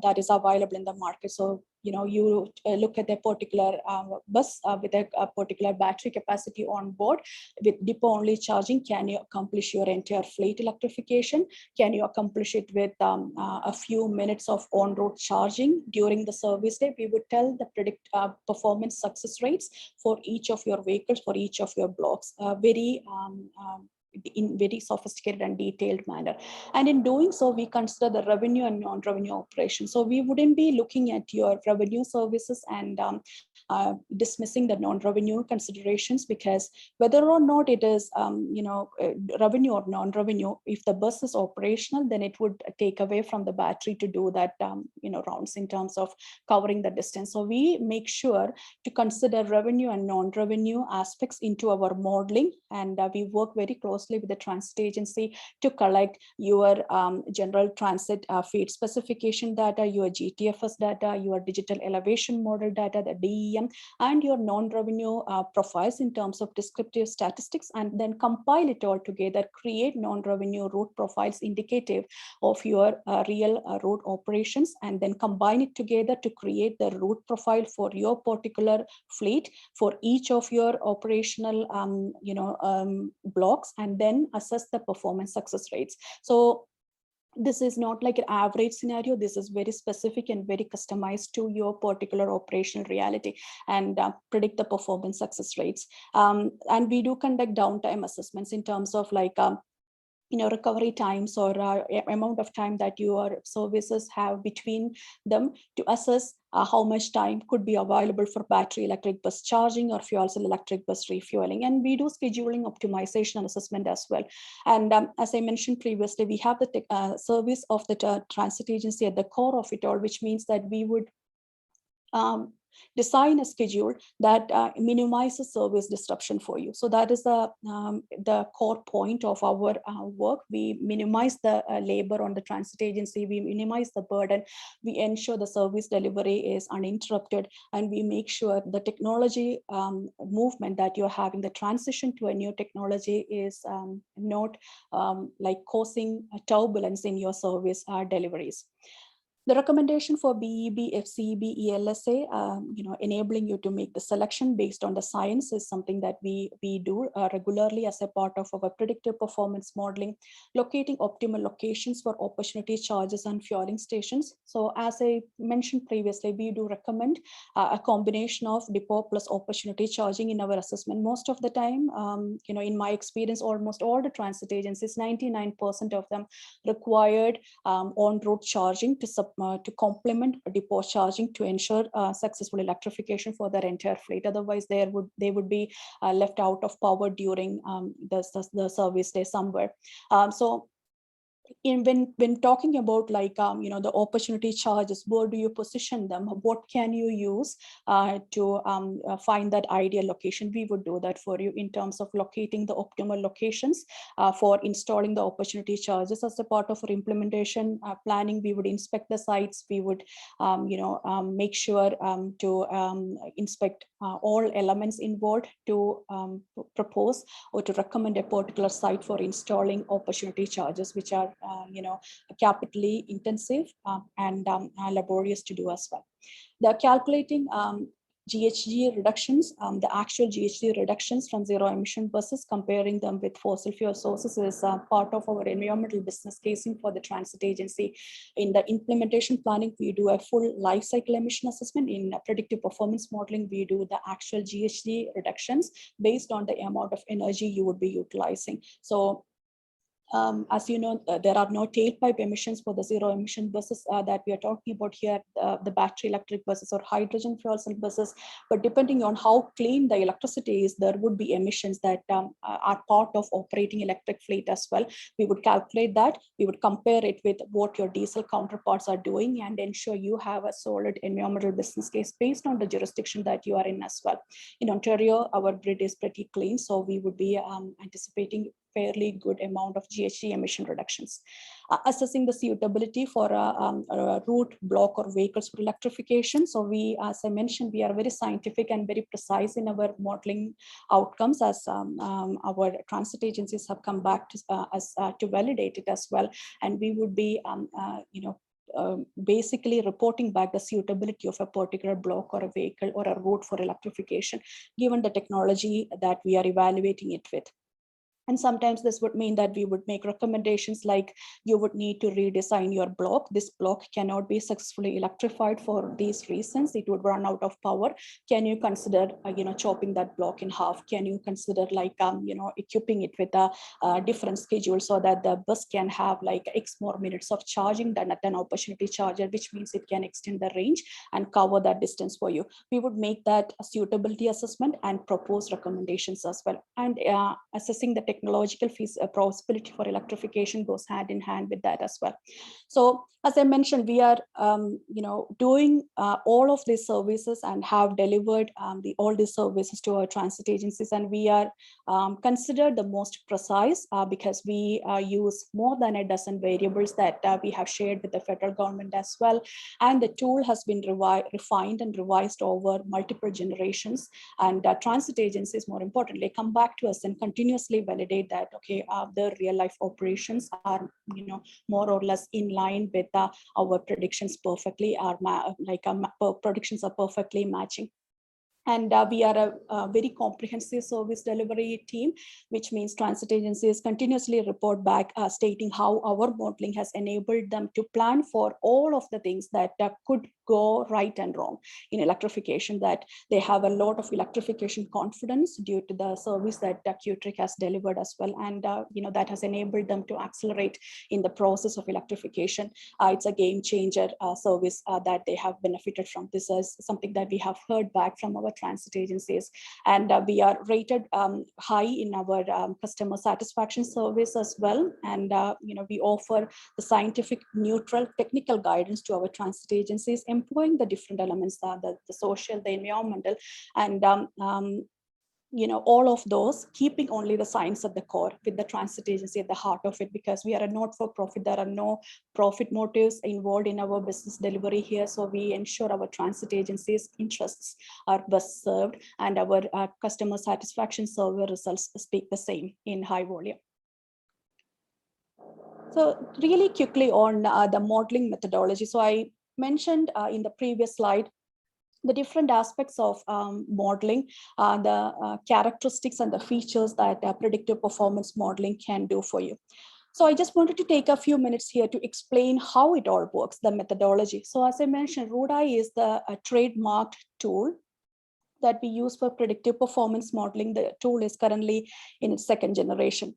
that is available in the market. So you look at a particular bus with a particular battery capacity on board. With depot only charging, can you accomplish your entire fleet electrification? Can you accomplish it with a few minutes of on-road charging during the service day? We would tell the predict performance success rates for each of your vehicles, for each of your blocks, in very sophisticated and detailed manner. And in doing so, we consider the revenue and non-revenue operations. So we wouldn't be looking at your revenue services and dismissing the non-revenue considerations, because whether or not it is revenue or non-revenue, if the bus is operational, then it would take away from the battery to do that rounds in terms of covering the distance. So we make sure to consider revenue and non-revenue aspects into our modeling, and we work very closely with the transit agency to collect your general transit feed specification data, your GTFS data, your digital elevation model data, the DEM PPM and your non-revenue profiles in terms of descriptive statistics, and then compile it all together, create non-revenue route profiles indicative of your real route operations, and then combine it together to create the route profile for your particular fleet for each of your operational blocks, and then assess the performance success rates. So this is not like an average scenario. This is very specific and very customized to your particular operational reality, and predict the performance success rates. And we do conduct downtime assessments in terms of like recovery times or amount of time that your services have between them, to assess how much time could be available for battery electric bus charging or fuel cell electric bus refueling. And we do scheduling optimization and assessment as well. And as I mentioned previously, we have the service of the transit agency at the core of it all, which means that we would design a schedule that minimizes service disruption for you. So that is the core point of our work. We minimize the labor on the transit agency, we minimize the burden, we ensure the service delivery is uninterrupted, and we make sure the technology movement that you're having, the transition to a new technology is not like causing a turbulence in your service deliveries. The recommendation for BEB, FCEB, ELSA, enabling you to make the selection based on the science is something that we do regularly as a part of our predictive performance modeling, locating optimal locations for opportunity charges and fueling stations. So as I mentioned previously, we do recommend a combination of depot plus opportunity charging in our assessment. Most of the time, in my experience, almost all the transit agencies, 99% of them required on-road charging to complement depot charging to ensure successful electrification for their entire fleet. Otherwise, they would be left out of power during the service day somewhere. So when talking about like the opportunity charges, where do you position them? What can you use to find that ideal location? We would do that for you in terms of locating the optimal locations for installing the opportunity charges. As a part of our implementation planning, we would inspect the sites. We would make sure to inspect all elements involved to propose or to recommend a particular site for installing opportunity charges, which are capitally intensive and laborious to do as well. The calculating GHG reductions, the actual GHG reductions from zero emission buses, comparing them with fossil fuel sources is part of our environmental business casing for the transit agency. In the implementation planning, we do a full life cycle emission assessment. In predictive performance modeling, we do the actual GHG reductions based on the amount of energy you would be utilizing. So as you know, there are no tailpipe emissions for the zero emission buses that we are talking about here, the battery electric buses or hydrogen fuel cell buses. But depending on how clean the electricity is, there would be emissions that are part of operating electric fleet as well. We would calculate that. We would compare it with what your diesel counterparts are doing and ensure you have a solid environmental business case based on the jurisdiction that you are in as well. In Ontario, our grid is pretty clean, so we would be anticipating fairly good amount of GHG emission reductions. Assessing the suitability for a route, block, or vehicles for electrification. So we, as I mentioned, we are very scientific and very precise in our modeling outcomes, as our transit agencies have come back to validate it as well. And we would be basically reporting back the suitability of a particular block or a vehicle or a route for electrification, given the technology that we are evaluating it with. And sometimes this would mean that we would make recommendations like you would need to redesign your block. This block cannot be successfully electrified for these reasons. It would run out of power. Can you consider, chopping that block in half? Can you consider like, equipping it with a different schedule so that the bus can have like X more minutes of charging than at an opportunity charger, which means it can extend the range and cover that distance for you. We would make that a suitability assessment and propose recommendations as well. And assessing the technological possibility for electrification goes hand in hand with that as well. So as I mentioned, we are doing all of these services and have delivered all these services to our transit agencies, and we are considered the most precise because we use more than a dozen variables that we have shared with the federal government as well. And the tool has been refined and revised over multiple generations. And transit agencies, more importantly, come back to us and continuously validate that, okay, the real life operations are, more or less in line with our predictions perfectly, predictions are perfectly matching. And we are a very comprehensive service delivery team, which means transit agencies continuously report back stating how our modeling has enabled them to plan for all of the things that could go right and wrong in electrification, that they have a lot of electrification confidence due to the service that QTRIC has delivered as well. And that has enabled them to accelerate in the process of electrification. It's a game changer service that they have benefited from. This is something that we have heard back from our transit agencies, and we are rated high in our customer satisfaction service as well. And we offer the scientific, neutral, technical guidance to our transit agencies, employing the different elements, the social, the environmental, and all of those, keeping only the science at the core, with the transit agency at the heart of it, because we are a not-for-profit. There are no profit motives involved in our business delivery here. So we ensure our transit agencies' interests are best served, and our customer satisfaction survey results speak the same in high volume. So really quickly on the modeling methodology. So I mentioned in the previous slide the different aspects of modeling, the characteristics and the features that predictive performance modeling can do for you. So I just wanted to take a few minutes here to explain how it all works, the methodology. So as I mentioned, RUDAI is the trademarked tool that we use for predictive performance modeling. The tool is currently in its second generation.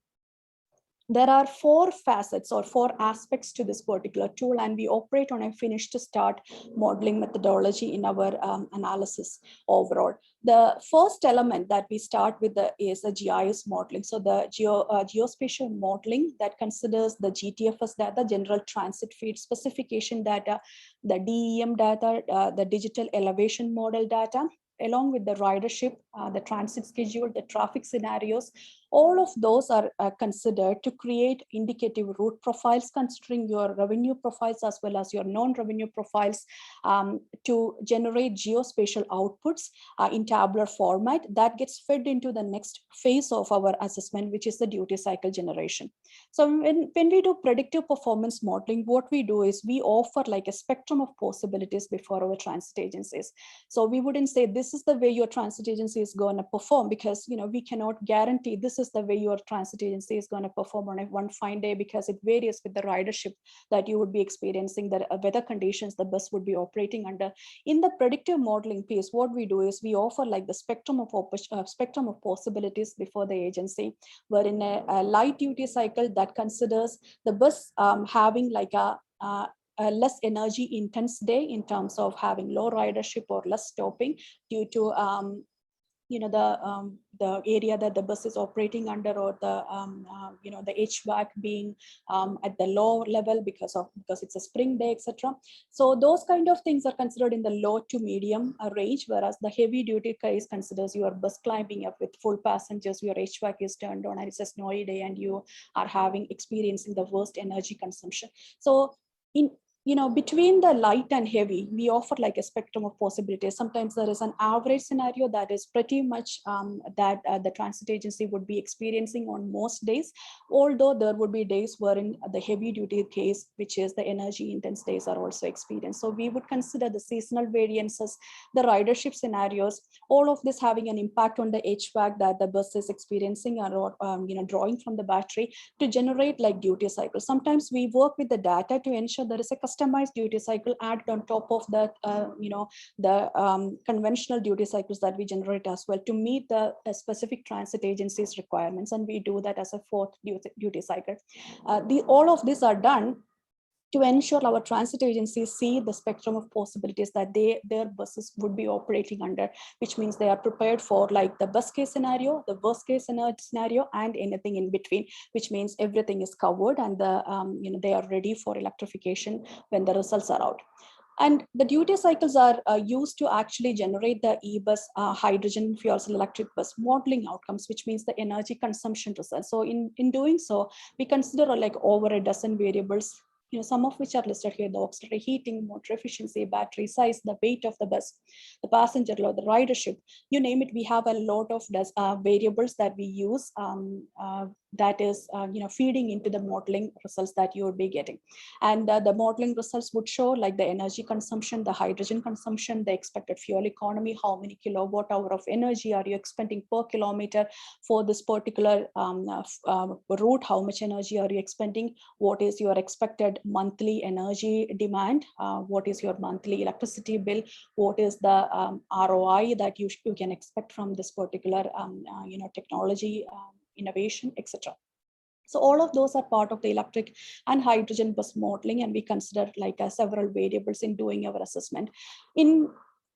There are 4 facets or 4 aspects to this particular tool, and we operate on a finish to start modeling methodology in our analysis overall. The first element that we start with is a GIS modeling. So the geospatial modeling that considers the GTFS data, general transit feed specification data, the DEM data, the digital elevation model data, along with the ridership, the transit schedule, the traffic scenarios. All of those are considered to create indicative route profiles, considering your revenue profiles as well as your non-revenue profiles, to generate geospatial outputs in tabular format that gets fed into the next phase of our assessment, which is the duty cycle generation. So when we do predictive performance modeling, what we do is we offer like a spectrum of possibilities before our transit agencies. So we wouldn't say this is the way your transit agency is going to perform, because we cannot guarantee this is the way your transit agency is going to perform on a one fine day, because it varies with the ridership that you would be experiencing, the weather conditions the bus would be operating under. In the predictive modeling piece, what we do is we offer like the spectrum of possibilities before the agency, where in a light duty cycle that considers the bus having like a less energy intense day in terms of having low ridership or less stopping due to the area that the bus is operating under, or the HVAC being at the low level because it's a spring day, etc. So those kind of things are considered in the low to medium range, whereas the heavy duty case considers your bus climbing up with full passengers, your HVAC is turned on, and it's a snowy day and you are experiencing the worst energy consumption. So between the light and heavy, we offer like a spectrum of possibilities. Sometimes there is an average scenario that is pretty much that the transit agency would be experiencing on most days, although there would be days wherein the heavy duty case, which is the energy intense days, are also experienced. So we would consider the seasonal variances, the ridership scenarios, all of this having an impact on the HVAC that the bus is experiencing, or drawing from the battery to generate like duty cycles. Sometimes we work with the data to ensure there is a customized duty cycle added on top of that, the conventional duty cycles that we generate as well, to meet the specific transit agency's requirements. And we do that as a 4th duty cycle. All of these are done to ensure our transit agencies see the spectrum of possibilities that their buses would be operating under, which means they are prepared for like the best case scenario, the worst case scenario, and anything in between, which means everything is covered and they are ready for electrification when the results are out. And the duty cycles are used to actually generate the e-bus hydrogen fuel cell electric bus modeling outcomes, which means the energy consumption results. So in doing so, we consider like over a dozen variables, some of which are listed here: the auxiliary heating, motor efficiency, battery size, the weight of the bus, the passenger load, the ridership, you name it. We have a lot of variables that we use that is feeding into the modeling results that you would be getting. And the modeling results would show like the energy consumption, the hydrogen consumption, the expected fuel economy, how many kilowatt hour of energy are you expending per kilometer for this particular route, how much energy are you expending, what is your expected monthly energy demand, what is your monthly electricity bill, what is the ROI that you can expect from this particular technology innovation, etc. So all of those are part of the electric and hydrogen bus modeling, and we consider like several variables in doing our assessment. In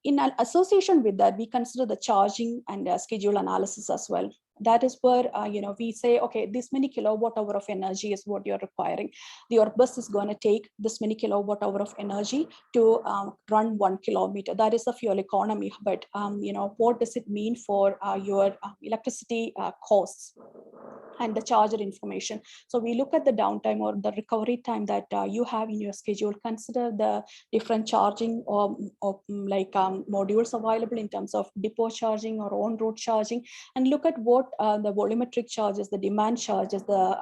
an association with that, we consider the charging and schedule analysis as well. That is where we say, okay, this many kilowatt hour of energy is what you're requiring. Your bus is going to take this many kilowatt hour of energy to run 1 kilometer. That is the fuel economy. But what does it mean for your electricity costs and the charger information? So we look at the downtime or the recovery time that you have in your schedule. Consider the different charging modules available in terms of depot charging or on-road charging, and look at what the volumetric charges, the demand charges, the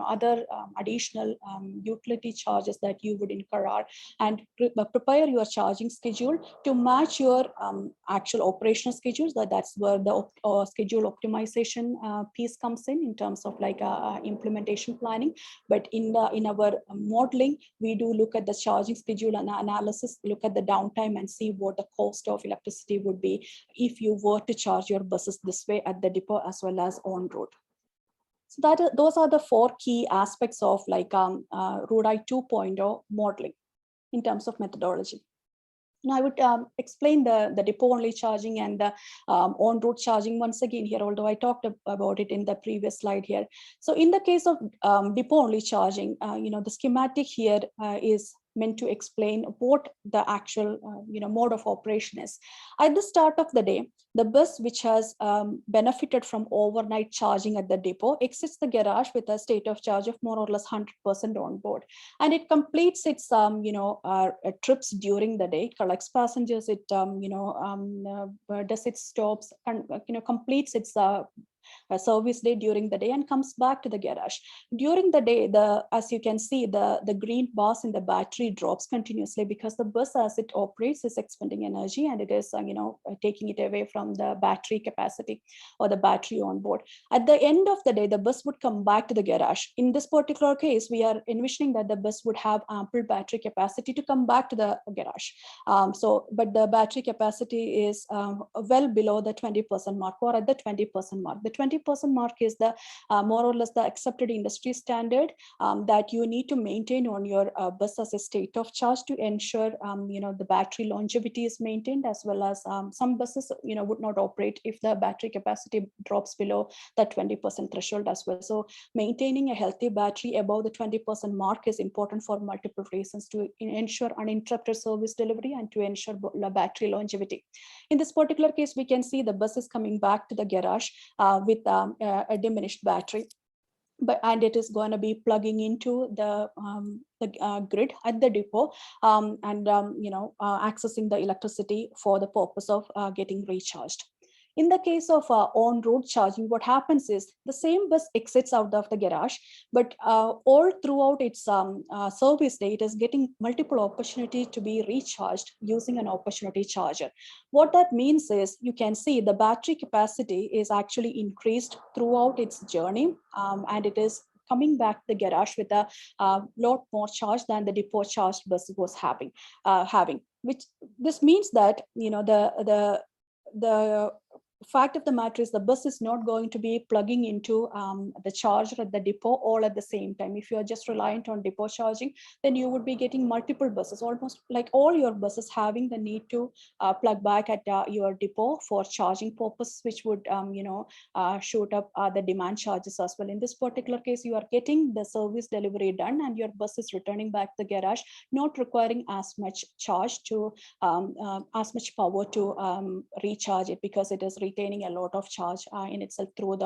other additional utility charges that you would incur are, and prepare your charging schedule to match your actual operational schedules. That's where the schedule optimization piece comes in terms of like implementation planning. But in our modeling, we do look at the charging schedule and analysis, look at the downtime, and see what the cost of electricity would be if you were to charge your buses this way at the depot as well as on road. So those are the 4 key aspects of like ROADI 2.0 modeling in terms of methodology. Now I would explain the depot only charging and the on-road charging once again here, although I talked about it in the previous slide here. So in the case of depot only charging, the schematic here is meant to explain what the actual mode of operation is. At the start of the day, the bus which has benefited from overnight charging at the depot exits the garage with a state of charge of more or less 100% on board, and it completes its trips during the day. It collects passengers, it does its stops, and completes its service day during the day and comes back to the garage. During the day, as you can see, the green bars in the battery drops continuously because the bus as it operates is expending energy, and it is taking it away from the battery capacity or the battery on board. At the end of the day, the bus would come back to the garage. In this particular case, we are envisioning that the bus would have ample battery capacity to come back to the garage. But the battery capacity is well below the 20% mark or at the 20% mark. The 20% mark is the more or less the accepted industry standard that you need to maintain on your bus as a state of charge to ensure the battery longevity is maintained, as well as some buses would not operate if the battery capacity drops below that 20% threshold as well. So maintaining a healthy battery above the 20% mark is important for multiple reasons: to ensure uninterrupted service delivery and to ensure battery longevity. In this particular case, we can see the bus is coming back to the garage with a diminished battery, and it is going to be plugging into the grid at the depot and accessing the electricity for the purpose of getting recharged. In the case of on-road charging, what happens is the same bus exits out of the garage, but all throughout its service day, it is getting multiple opportunities to be recharged using an opportunity charger. What that means is you can see the battery capacity is actually increased throughout its journey, and it is coming back to the garage with a lot more charge than the depot charged bus was having. Which this means that the fact of the matter is the bus is not going to be plugging into the charger at the depot all at the same time. If you are just reliant on depot charging, then you would be getting multiple buses, almost like all your buses having the need to plug back at your depot for charging purpose, which would shoot up the demand charges as well. In this particular case, you are getting the service delivery done and your bus is returning back to the garage, not requiring as much charge to as much power to recharge it, because it is retaining a lot of charge in itself through the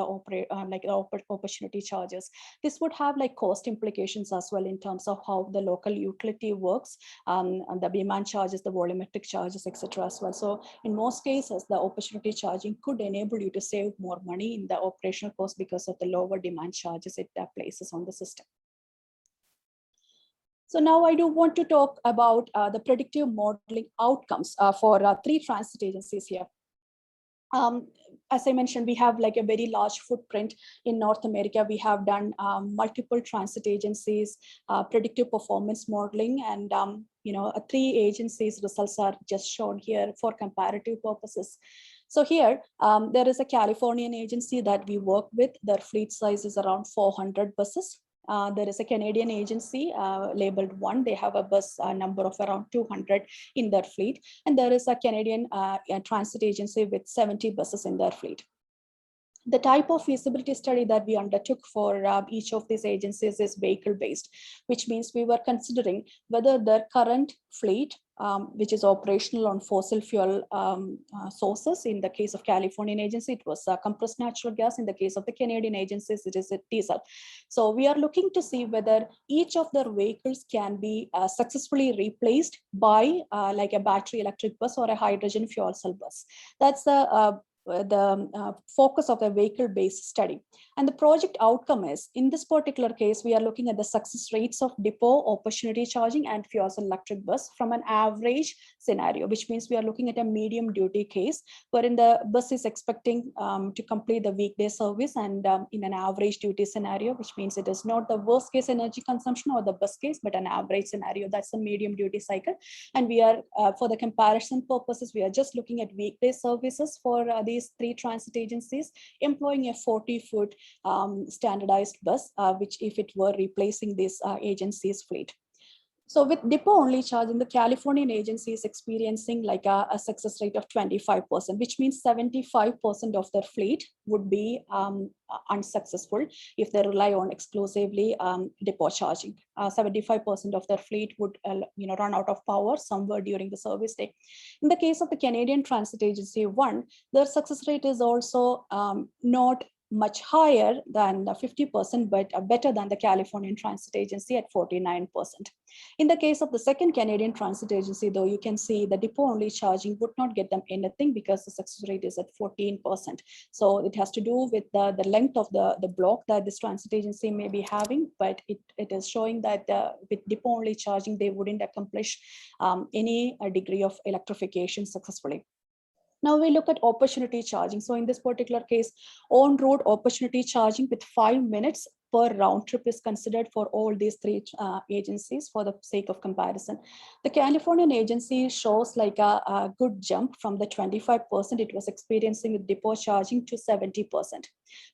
opportunity charges. This would have like cost implications as well in terms of how the local utility works, and the demand charges, the volumetric charges, etc. as well. So in most cases, the opportunity charging could enable you to save more money in the operational cost because of the lower demand charges it places on the system. So now I do want to talk about the predictive modeling outcomes for 3 transit agencies here. As I mentioned, we have like a very large footprint in North America. We have done multiple transit agencies, predictive performance modeling, and 3 agencies results are just shown here for comparative purposes. So here, there is a Californian agency that we work with. Their fleet size is around 400 buses. There is a Canadian agency labeled 1. They have a bus number of around 200 in their fleet. And there is a Canadian transit agency with 70 buses in their fleet. The type of feasibility study that we undertook for each of these agencies is vehicle-based, which means we were considering whether their current fleet, which is operational on fossil fuel sources. In the case of Californian agency, it was compressed natural gas. In the case of the Canadian agencies, it is a diesel. So we are looking to see whether each of their vehicles can be successfully replaced by like a battery electric bus or a hydrogen fuel cell bus. That's the focus of the vehicle-based study. And the project outcome is, in this particular case, we are looking at the success rates of depot, opportunity charging, and fuel cell electric bus from an average scenario, which means we are looking at a medium duty case, wherein the bus is expecting to complete the weekday service, and in an average duty scenario, which means it is not the worst case energy consumption or the best case, but an average scenario. That's the medium duty cycle. And we are, for the comparison purposes, we are just looking at weekday services for these 3 transit agencies, employing a 40-foot standardized bus, which if it were replacing this agency's fleet. So with depot only charging, the Californian agency is experiencing like a success rate of 25%, which means 75% of their fleet would be unsuccessful if they rely on exclusively depot charging. 75% of their fleet would run out of power somewhere during the service day. In the case of the Canadian Transit Agency 1, their success rate is also not much higher than the 50%, but better than the Californian Transit Agency at 49%. In the case of the second Canadian Transit Agency, though, you can see the depot only charging would not get them anything because the success rate is at 14%. So it has to do with the length of the block that this transit agency may be having, but it is showing that with depot only charging, they wouldn't accomplish any degree of electrification successfully. Now we look at opportunity charging. So in this particular case, on-road opportunity charging with 5 minutes per round trip is considered for all these 3 agencies for the sake of comparison. The Californian agency shows like a good jump from the 25% it was experiencing with depot charging to 70%.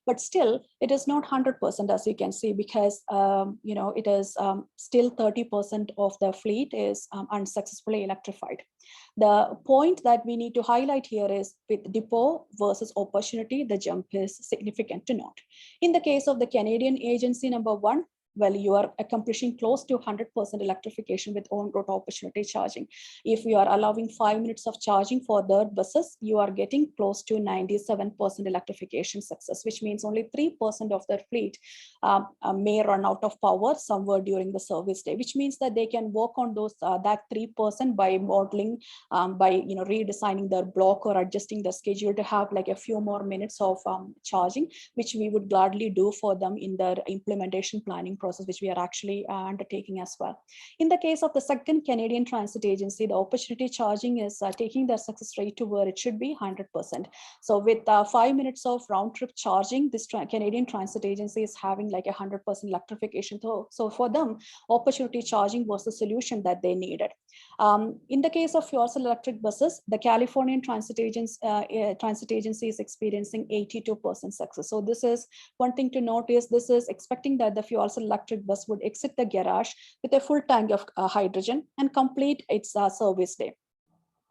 But still, it is not 100%, as you can see, because it is still 30% of the fleet is unsuccessfully electrified. The point that we need to highlight here is with depot versus opportunity, the jump is significant to note. In the case of the Canadian agency number 1, well, you are accomplishing close to 100% electrification with on-road opportunity charging. If you are allowing 5 minutes of charging for their buses, you are getting close to 97% electrification success, which means only 3% of their fleet may run out of power somewhere during the service day, which means that they can work on those that 3% by modeling, by redesigning their block or adjusting the schedule to have like a few more minutes of charging, which we would gladly do for them in their implementation planning process, which we are actually undertaking as well. In the case of the second Canadian Transit Agency, the opportunity charging is taking their success rate to where it should be 100%. So with 5 minutes of round trip charging, this Canadian Transit Agency is having like 100% electrification. So for them, opportunity charging was the solution that they needed. In the case of fuel cell electric buses, the Californian Transit Agency is experiencing 82% success. So this is one thing to note is this is expecting that the fuel cell electric bus would exit the garage with a full tank of hydrogen and complete its service day.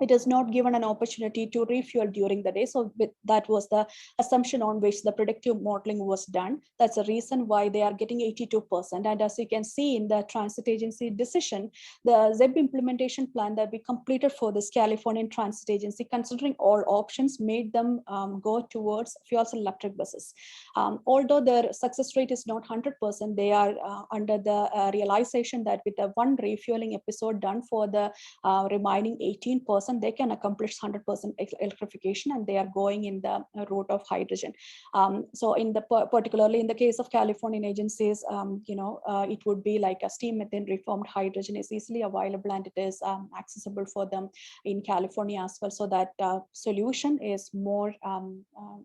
It is not given an opportunity to refuel during the day. So that was the assumption on which the predictive modeling was done. That's the reason why they are getting 82%. And as you can see in the Transit Agency decision, the ZEB implementation plan that we completed for this Californian Transit Agency, considering all options, made them go towards fuel cell electric buses. Although their success rate is not 100%, they are under the realization that with the one refueling episode done for the remaining 18%, they can accomplish 100% electrification, and they are going in the route of hydrogen. So in the particularly in the case of Californian agencies, it would be like a steam methane reformed hydrogen is easily available, and it is accessible for them in California as well. So that solution is more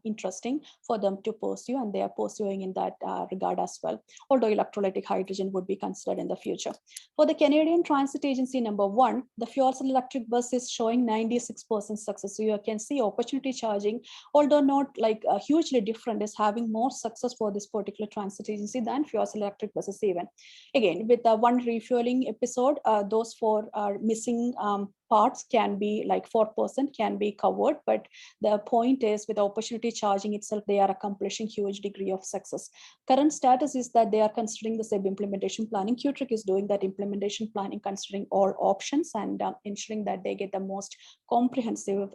interesting for them to pursue, and they are pursuing in that regard as well. Although electrolytic hydrogen would be considered in the future. For the Canadian Transit Agency number 1, the fuel cell electric bus is showing 96% success. So you can see opportunity charging, although not like hugely different, is having more success for this particular transit agency than fuel cell electric buses even. Again, with the one refueling episode, those 4 missing parts can be like 4% can be covered, but the point is with opportunity charging itself, they are accomplishing huge degree of success. Current status is that they are considering the SEB implementation planning. QTRIC is doing that implementation planning, considering all options and ensuring that they get the most comprehensive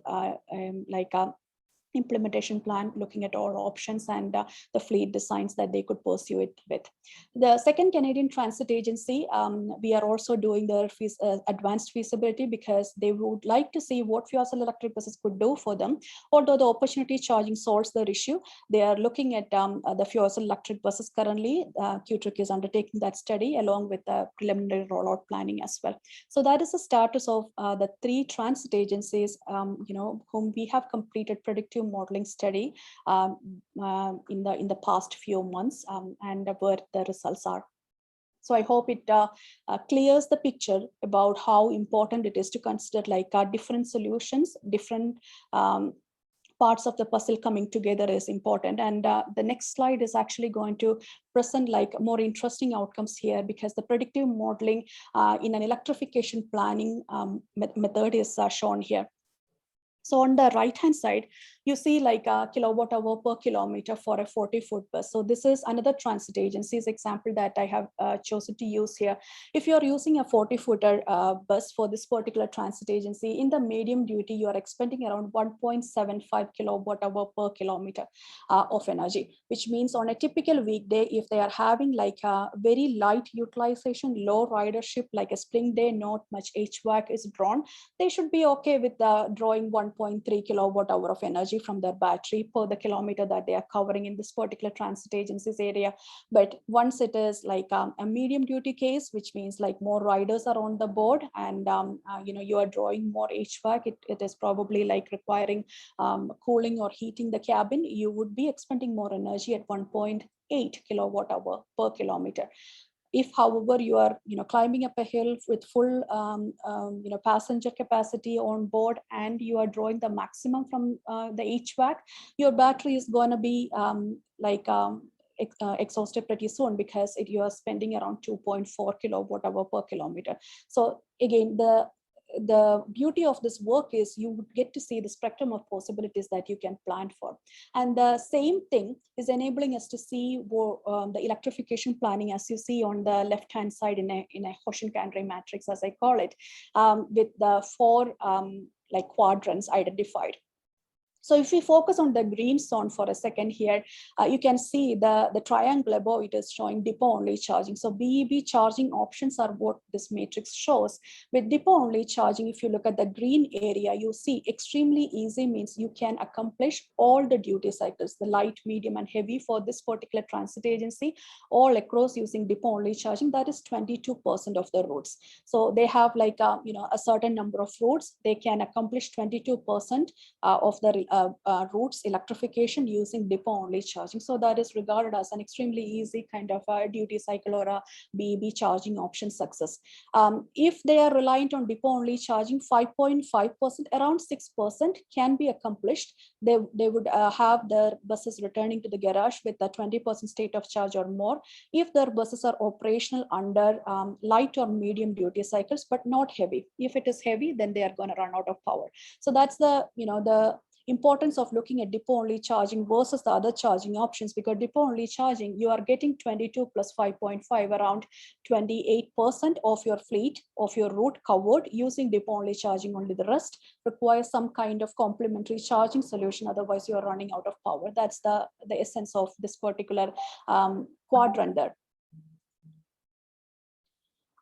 implementation plan, looking at all options and the fleet designs that they could pursue it with. The second Canadian Transit Agency, we are also doing their advanced feasibility because they would like to see what fuel cell electric buses could do for them. Although the opportunity charging solves their issue, they are looking at the fuel cell electric buses currently. QTRIC is undertaking that study along with the preliminary rollout planning as well. So that is the status of the 3 transit agencies, whom we have completed predictive modeling study in the past few months, and where the results are. So I hope it clears the picture about how important it is to consider like different solutions, different parts of the puzzle coming together is important. And the next slide is actually going to present like more interesting outcomes here, because the predictive modeling in an electrification planning method is shown here. So on the right-hand side, you see like a kilowatt hour per kilometer for a 40-foot bus. So this is another transit agency's example that I have chosen to use here. If you're using a 40-footer bus for this particular transit agency, in the medium duty, you are expending around 1.75 kilowatt hour per kilometer of energy, which means on a typical weekday, if they are having like a very light utilization, low ridership, like a spring day, not much HVAC is drawn, they should be okay with drawing 1.3 kilowatt hour of energy from their battery per the kilometer that they are covering in this particular transit agency's area. But once it is like a medium duty case, which means like more riders are on the board and you are drawing more HVAC, it is probably like requiring cooling or heating the cabin, you would be expending more energy at 1.8 kilowatt hour per kilometer. If, however, you are climbing up a hill with full passenger capacity on board and you are drawing the maximum from the HVAC, your battery is going to be exhausted pretty soon, because you are spending around 2.4 kilowatt hour per kilometer. So again, the beauty of this work is you would get to see the spectrum of possibilities that you can plan for. And the same thing is enabling us to see the electrification planning, as you see on the left-hand side in a Hoshin-Kanri matrix, as I call it, with the 4 like quadrants identified. So if we focus on the green zone for a second here, you can see the triangle above it is showing depot only charging. So BEB charging options are what this matrix shows. With depot only charging, if you look at the green area, you see extremely easy means you can accomplish all the duty cycles, the light, medium, and heavy for this particular transit agency, all across using depot only charging. That is 22% of the routes. So they have like a certain number of routes. They can accomplish 22% of the routes electrification using depot only charging. So that is regarded as an extremely easy kind of a duty cycle or a BEB charging option success. If they are reliant on depot only charging, 5.5%, around 6% can be accomplished. They would have their buses returning to the garage with a 20% state of charge or more if their buses are operational under light or medium duty cycles, but not heavy. If it is heavy, then they are going to run out of power. So that's the importance of looking at depot only charging versus the other charging options, because depot only charging, you are getting 22 plus 5.5, around 28% of your fleet, of your route covered using depot only charging. Only the rest requires some kind of complementary charging solution, otherwise you are running out of power. That's the essence of this particular quadrant there.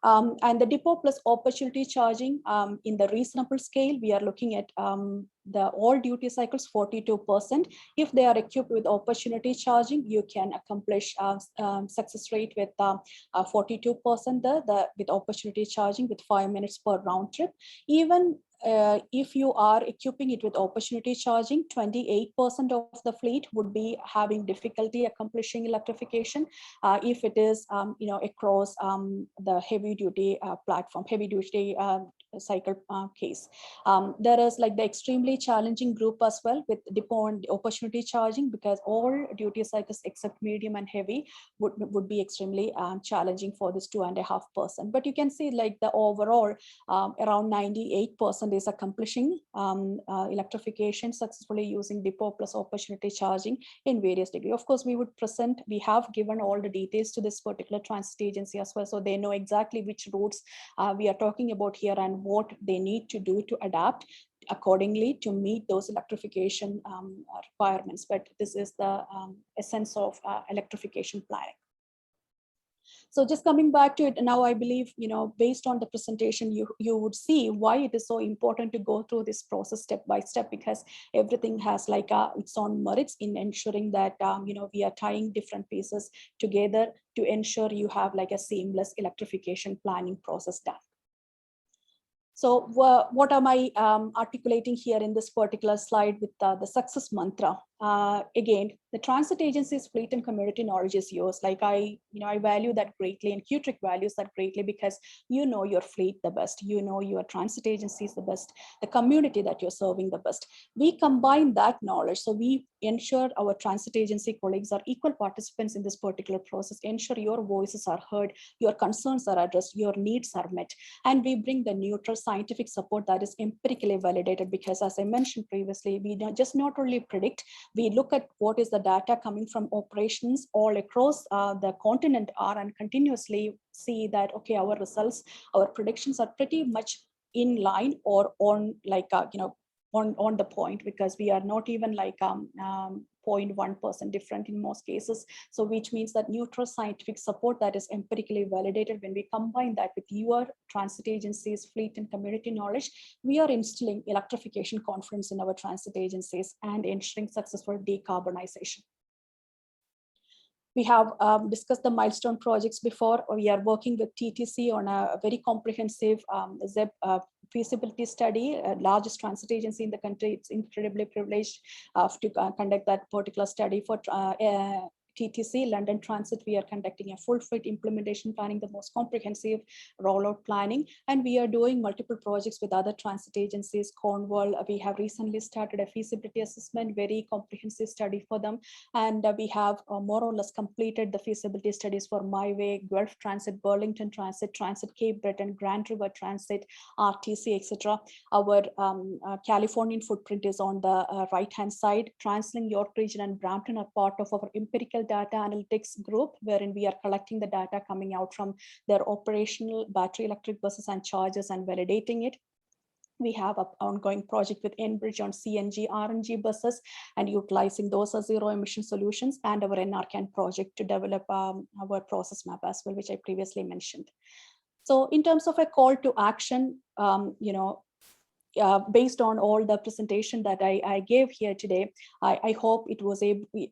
And the depot plus opportunity charging in the reasonable scale, we are looking at the all duty cycles 42%. If they are equipped with opportunity charging, you can accomplish success rate with 42% with opportunity charging with 5 minutes per round trip. Even if you are equipping it with opportunity charging, 28% of the fleet would be having difficulty accomplishing electrification if it is across the heavy duty platform, heavy duty cycle case. There is like the extremely challenging group as well with depot and opportunity charging, because all duty cycles except medium and heavy would be extremely challenging for this 2.5%. But you can see like the overall around 98% is accomplishing electrification successfully using depot plus opportunity charging in various degrees. Of course, we have given all the details to this particular transit agency as well, so they know exactly which routes we are talking about here and what they need to do to adapt accordingly to meet those electrification requirements. But this is the essence of electrification planning. So just coming back to it now, I believe, based on the presentation, you would see why it is so important to go through this process step by step, because everything has like its own merits in ensuring that, we are tying different pieces together to ensure you have like a seamless electrification planning process done. So what am I articulating here in this particular slide with the success mantra? Again, the transit agency's fleet and community knowledge is yours. Like I value that greatly, and QTRIC values that greatly, because you know your fleet the best, you know your transit agencies the best, the community that you're serving the best. We combine that knowledge, so we ensure our transit agency colleagues are equal participants in this particular process, ensure your voices are heard, your concerns are addressed, your needs are met, and we bring the neutral scientific support that is empirically validated, because as I mentioned previously, we don't just not only predict, we look at what is the data coming from operations all across the continent and continuously see that, okay, our results, our predictions are pretty much in line or on like, on the point, because we are not even like 0.1% different in most cases. So which means that neutral scientific support that is empirically validated, when we combine that with your transit agencies, fleet and community knowledge, we are instilling electrification confidence in our transit agencies and ensuring successful decarbonization. We have discussed the milestone projects before. We are working with TTC on a very comprehensive ZEB feasibility study, largest transit agency in the country. It's incredibly privileged to conduct that particular study for TTC, London Transit. We are conducting a full fleet implementation planning, the most comprehensive rollout planning, and we are doing multiple projects with other transit agencies. Cornwall, we have recently started a feasibility assessment, very comprehensive study for them, and we have more or less completed the feasibility studies for MyWay, Gulf Transit, Burlington Transit, Transit Cape Breton, Grand River Transit, RTC, etc. Our Californian footprint is on the right-hand side. TransLink, York Region, and Brampton are part of our empirical data analytics group, wherein we are collecting the data coming out from their operational battery electric buses and chargers and validating it. We have an ongoing project with Enbridge on CNG, RNG buses and utilizing those as zero emission solutions, and our NRCan project to develop our process map as well, which I previously mentioned. So in terms of a call to action, based on all the presentation that I gave here today, I hope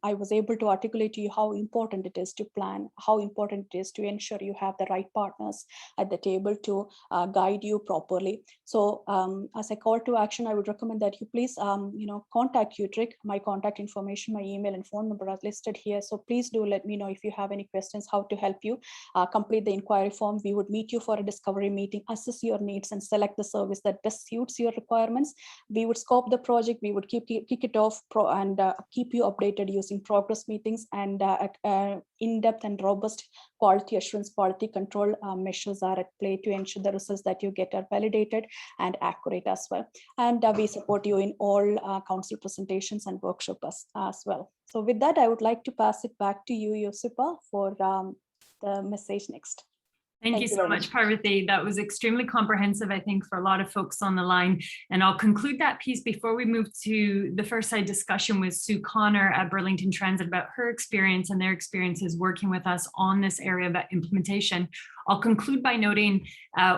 I was able to articulate to you how important it is to plan, how important it is to ensure you have the right partners at the table to guide you properly. So as a call to action, I would recommend that you please contact QTRIC. My contact information, my email and phone number are listed here. So please do let me know if you have any questions, how to help you complete the inquiry form. We would meet you for a discovery meeting, assess your needs and select the service that best suits your requirements. We would scope the project, we would kick it off and keep you updated using progress meetings and in-depth and robust quality assurance, quality control measures are at play to ensure the results that you get are validated and accurate as well. And we support you in all council presentations and workshops as well. So with that, I would like to pass it back to you, Josipa, for the message next. Thank you so much, Parvati. That was extremely comprehensive, I think, for a lot of folks on the line. And I'll conclude that piece before we move to the first side discussion with Sue Connor at Burlington Transit about her experience and their experiences working with us on this area of implementation. I'll conclude by noting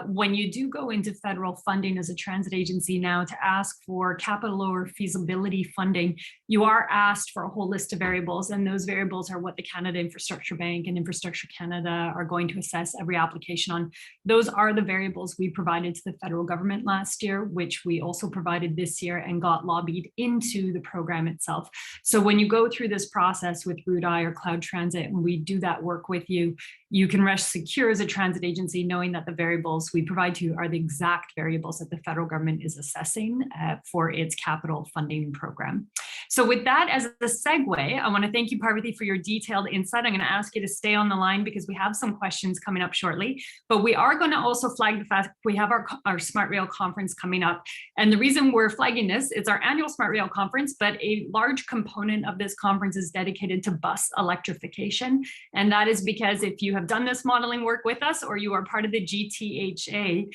when you do go into federal funding as a transit agency now to ask for capital or feasibility funding, you are asked for a whole list of variables, and those variables are what the Canada Infrastructure Bank and Infrastructure Canada are going to assess every application on. Those are the variables we provided to the federal government last year, which we also provided this year and got lobbied into the program itself. So when you go through this process with RUDI or Cloud Transit, and we do that work with you, you can rest secure as a transit agency knowing that the variables we provide to you are the exact variables that the federal government is assessing for its capital funding program. So with that as a segue, I want to thank you, Parvati, for your detailed insight. I'm going to ask you to stay on the line because we have some questions coming up shortly, but we are going to also flag the fact we have our Smart Rail conference coming up. And the reason we're flagging this, it's our annual Smart Rail conference, but a large component of this conference is dedicated to bus electrification. And that is because if you have done this modeling work with us or you are part of the GTHA,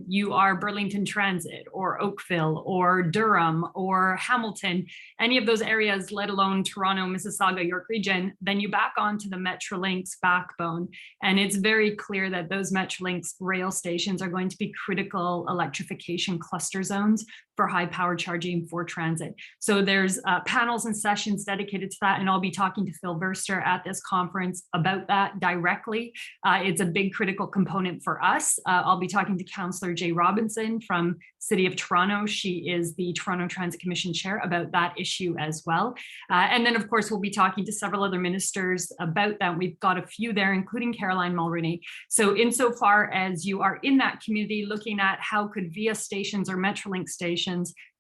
you are Burlington Transit or Oakville or Durham or Hamilton, any of those areas, let alone Toronto, Mississauga, York Region, then you back onto the Metrolinx backbone. And it's very clear that those Metrolinx rail stations are going to be critical electrification cluster zones for high power charging for transit. So there's panels and sessions dedicated to that. And I'll be talking to Phil Verster at this conference about that directly. It's a big critical component for us. I'll be talking to Councillor Jay Robinson from City of Toronto. She is the Toronto Transit Commission Chair about that issue as well. And then of course, we'll be talking to several other ministers about that. We've got a few there, including Caroline Mulroney. So insofar as you are in that community looking at how could VIA stations or Metrolinx stations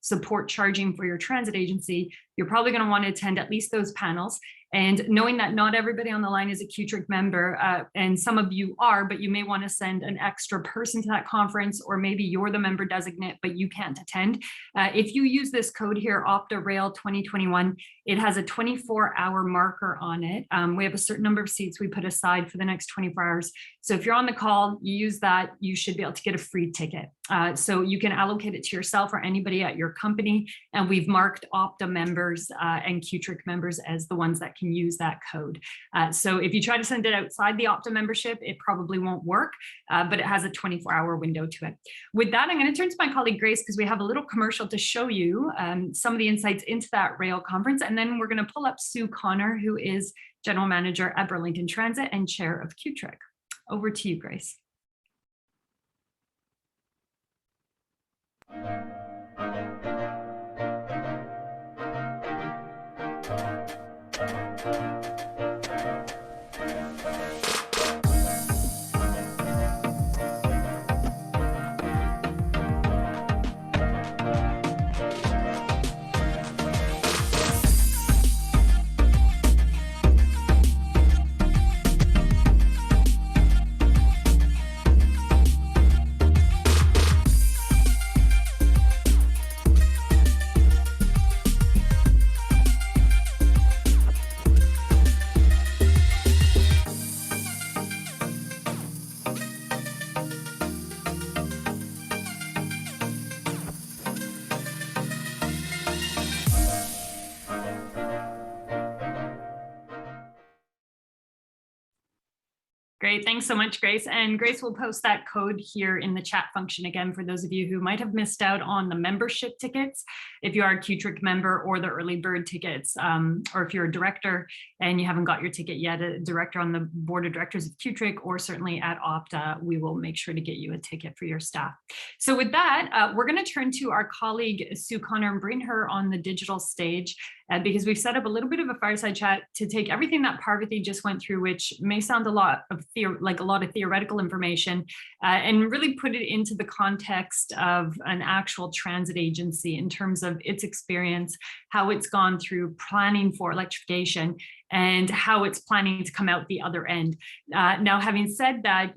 support charging for your transit agency, you're probably going to want to attend at least those panels. And knowing that not everybody on the line is a QTRIC member, and some of you are, but you may want to send an extra person to that conference, or maybe you're the member designate, but you can't attend. If you use this code here, OptaRail 2021, it has a 24-hour marker on it. We have a certain number of seats we put aside for the next 24 hours. So if you're on the call, you use that, you should be able to get a free ticket. So you can allocate it to yourself or anybody at your company. And we've marked Opta members and QTRIC members as the ones that can use that code. So if you try to send it outside the Opta membership, it probably won't work, but it has a 24-hour window to it. With that, I'm going to turn to my colleague Grace because we have a little commercial to show you some of the insights into that rail conference. And then we're going to pull up Sue Connor, who is General Manager at Burlington Transit and Chair of QTRIC. Over to you, Grace. Great. Thanks so much, Grace. And Grace will post that code here in the chat function again for those of you who might have missed out on the membership tickets. If you are a QTRIC member, or the early bird tickets, or if you're a director and you haven't got your ticket yet, a director on the board of directors of QTRIC, or certainly at Opta, we will make sure to get you a ticket for your staff. So with that, we're going to turn to our colleague, Sue Connor, and bring her on the digital stage. Because we've set up a little bit of a fireside chat to take everything that Parvathy just went through, which may sound a lot of theoretical information, and really put it into the context of an actual transit agency in terms of its experience, how it's gone through planning for electrification, and how it's planning to come out the other end. Now, having said that,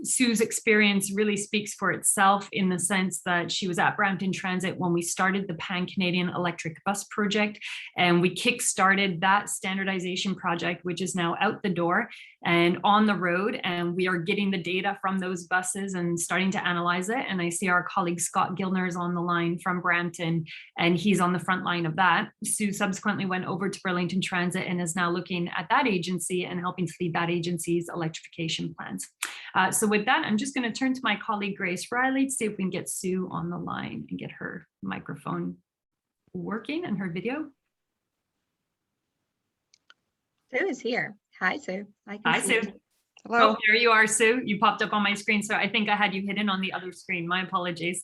Sue's experience really speaks for itself in the sense that she was at Brampton Transit when we started the Pan-Canadian Electric Bus Project, and we kick-started that standardization project, which is now out the door and on the road, and we are getting the data from those buses and starting to analyze it. And I see our colleague Scott Gilner is on the line from Brampton, and he's on the front line of that. Sue subsequently went over to Burlington Transit and is now looking at that agency and helping to lead that agency's electrification plans. So with that, I'm just going to turn to my colleague Grace Riley to see if we can get Sue on the line and get her microphone working and her video. Sue is here. Hi, Sue. Hi, Sue. Hello. Oh, there you are, Sue. You popped up on my screen, so I think I had you hidden on the other screen. My apologies.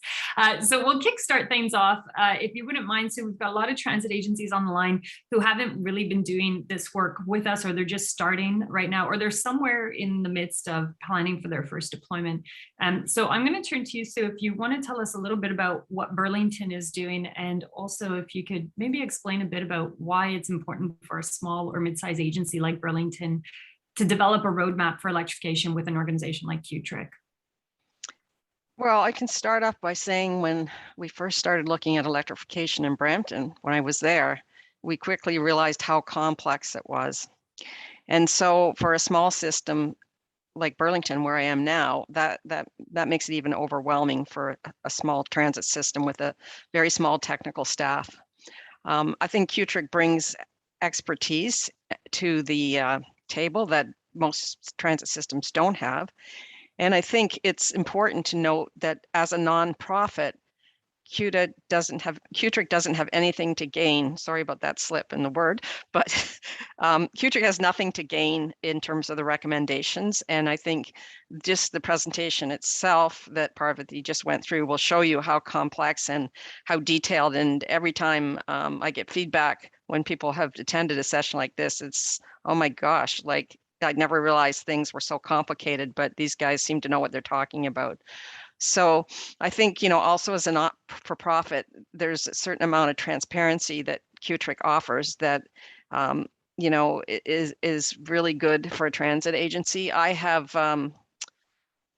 So we'll kickstart things off. If you wouldn't mind, Sue, we've got a lot of transit agencies on the line who haven't really been doing this work with us, or they're just starting right now, or they're somewhere in the midst of planning for their first deployment. So I'm going to turn to you, Sue, if you want to tell us a little bit about what Burlington is doing, and also if you could maybe explain a bit about why it's important for a small or mid-sized agency like Burlington to develop a roadmap for electrification with an organization like QTRIC. Well, I can start off by saying when we first started looking at electrification in Brampton, when I was there, we quickly realized how complex it was. And so for a small system like Burlington, where I am now, that makes it even overwhelming for a small transit system with a very small technical staff. I think QTRIC brings expertise to the table that most transit systems don't have. And I think it's important to note that as a nonprofit, QTRIC doesn't have anything to gain. Sorry about that slip in the word, but QTRIC has nothing to gain in terms of the recommendations. And I think just the presentation itself that Parvathy just went through will show you how complex and how detailed. And every time I get feedback when people have attended a session like this, it's, oh my gosh, like I'd never realized things were so complicated, but these guys seem to know what they're talking about. So I think, also as a not-for-profit, there's a certain amount of transparency that QTRIC offers that, is really good for a transit agency. I have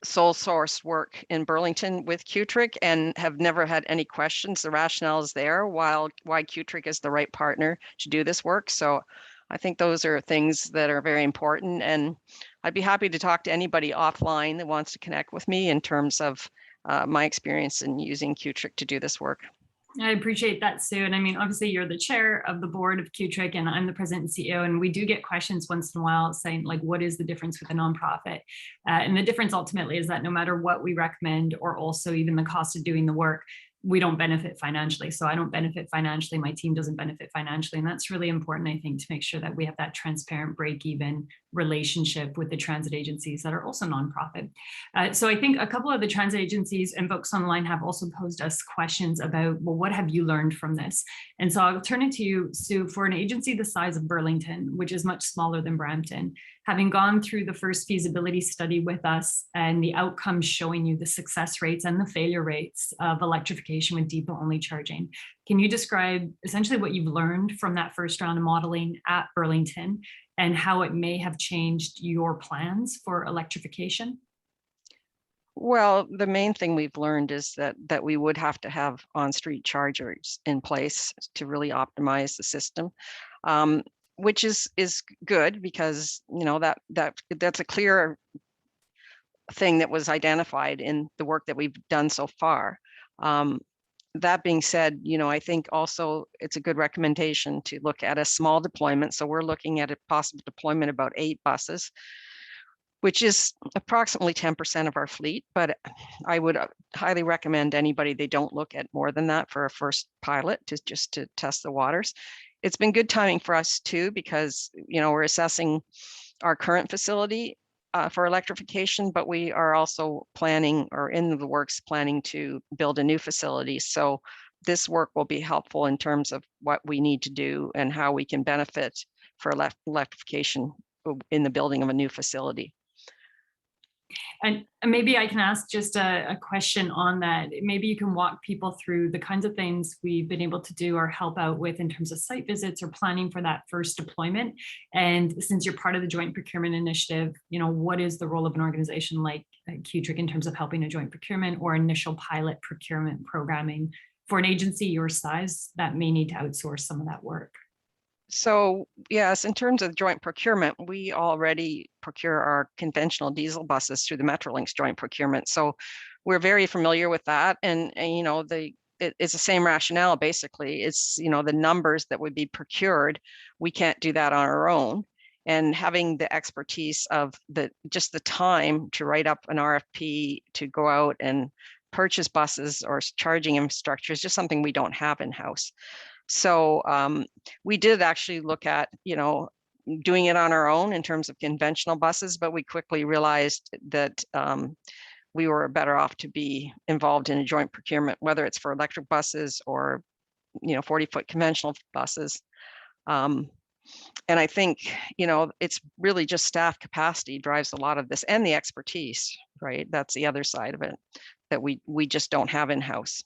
sole source work in Burlington with QTRIC and have never had any questions. The rationale is there why QTRIC is the right partner to do this work. So I think those are things that are very important, and I'd be happy to talk to anybody offline that wants to connect with me in terms of my experience in using QTRIC to do this work. I appreciate that, Sue. And I mean, obviously you're the chair of the board of QTRIC and I'm the president and CEO, and we do get questions once in a while saying like, what is the difference with a nonprofit? And the difference ultimately is that no matter what we recommend, or also even the cost of doing the work, we don't benefit financially. So I don't benefit financially, my team doesn't benefit financially. And that's really important, I think, to make sure that we have that transparent break-even relationship with the transit agencies that are also nonprofit. So I think a couple of the transit agencies and folks online have also posed us questions about, well, what have you learned from this? And so I'll turn it to you, Sue, for an agency the size of Burlington, which is much smaller than Brampton, having gone through the first feasibility study with us and the outcomes showing you the success rates and the failure rates of electrification with depot-only charging. Can you describe essentially what you've learned from that first round of modeling at Burlington and how it may have changed your plans for electrification? Well, the main thing we've learned is that we would have to have on-street chargers in place to really optimize the system, which is good because that's a clear thing that was identified in the work that we've done so far. That being said, I think also it's a good recommendation to look at a small deployment. So we're looking at a possible deployment about 8 buses which is approximately 10% of our fleet, but I would highly recommend anybody, they don't look at more than that for a first pilot to test the waters. It's been good timing for us too, because, you know, we're assessing our current facility for electrification, but we are also planning, or in the works planning, to build a new facility. So this work will be helpful in terms of what we need to do and how we can benefit for electrification in the building of a new facility. And maybe I can ask just a question on that. Maybe you can walk people through the kinds of things we've been able to do or help out with in terms of site visits or planning for that first deployment. And since you're part of the Joint Procurement Initiative, you know, what is the role of an organization like CUTRIC in terms of helping a joint procurement or initial pilot procurement programming for an agency your size that may need to outsource some of that work? So yes, in terms of joint procurement, we already procure our conventional diesel buses through the Metrolinx joint procurement. So we're very familiar with that. And you know, it's the same rationale, basically. It's, you know, the numbers that would be procured, we can't do that on our own. And having the expertise of just the time to write up an RFP, to go out and purchase buses or charging infrastructure is just something we don't have in-house. So we did actually look at, you know, doing it on our own in terms of conventional buses, but we quickly realized that we were better off to be involved in a joint procurement, whether it's for electric buses or, you know, 40-foot conventional buses. And I think, you know, it's really just staff capacity drives a lot of this, and the expertise, right? That's the other side of it that we just don't have in-house.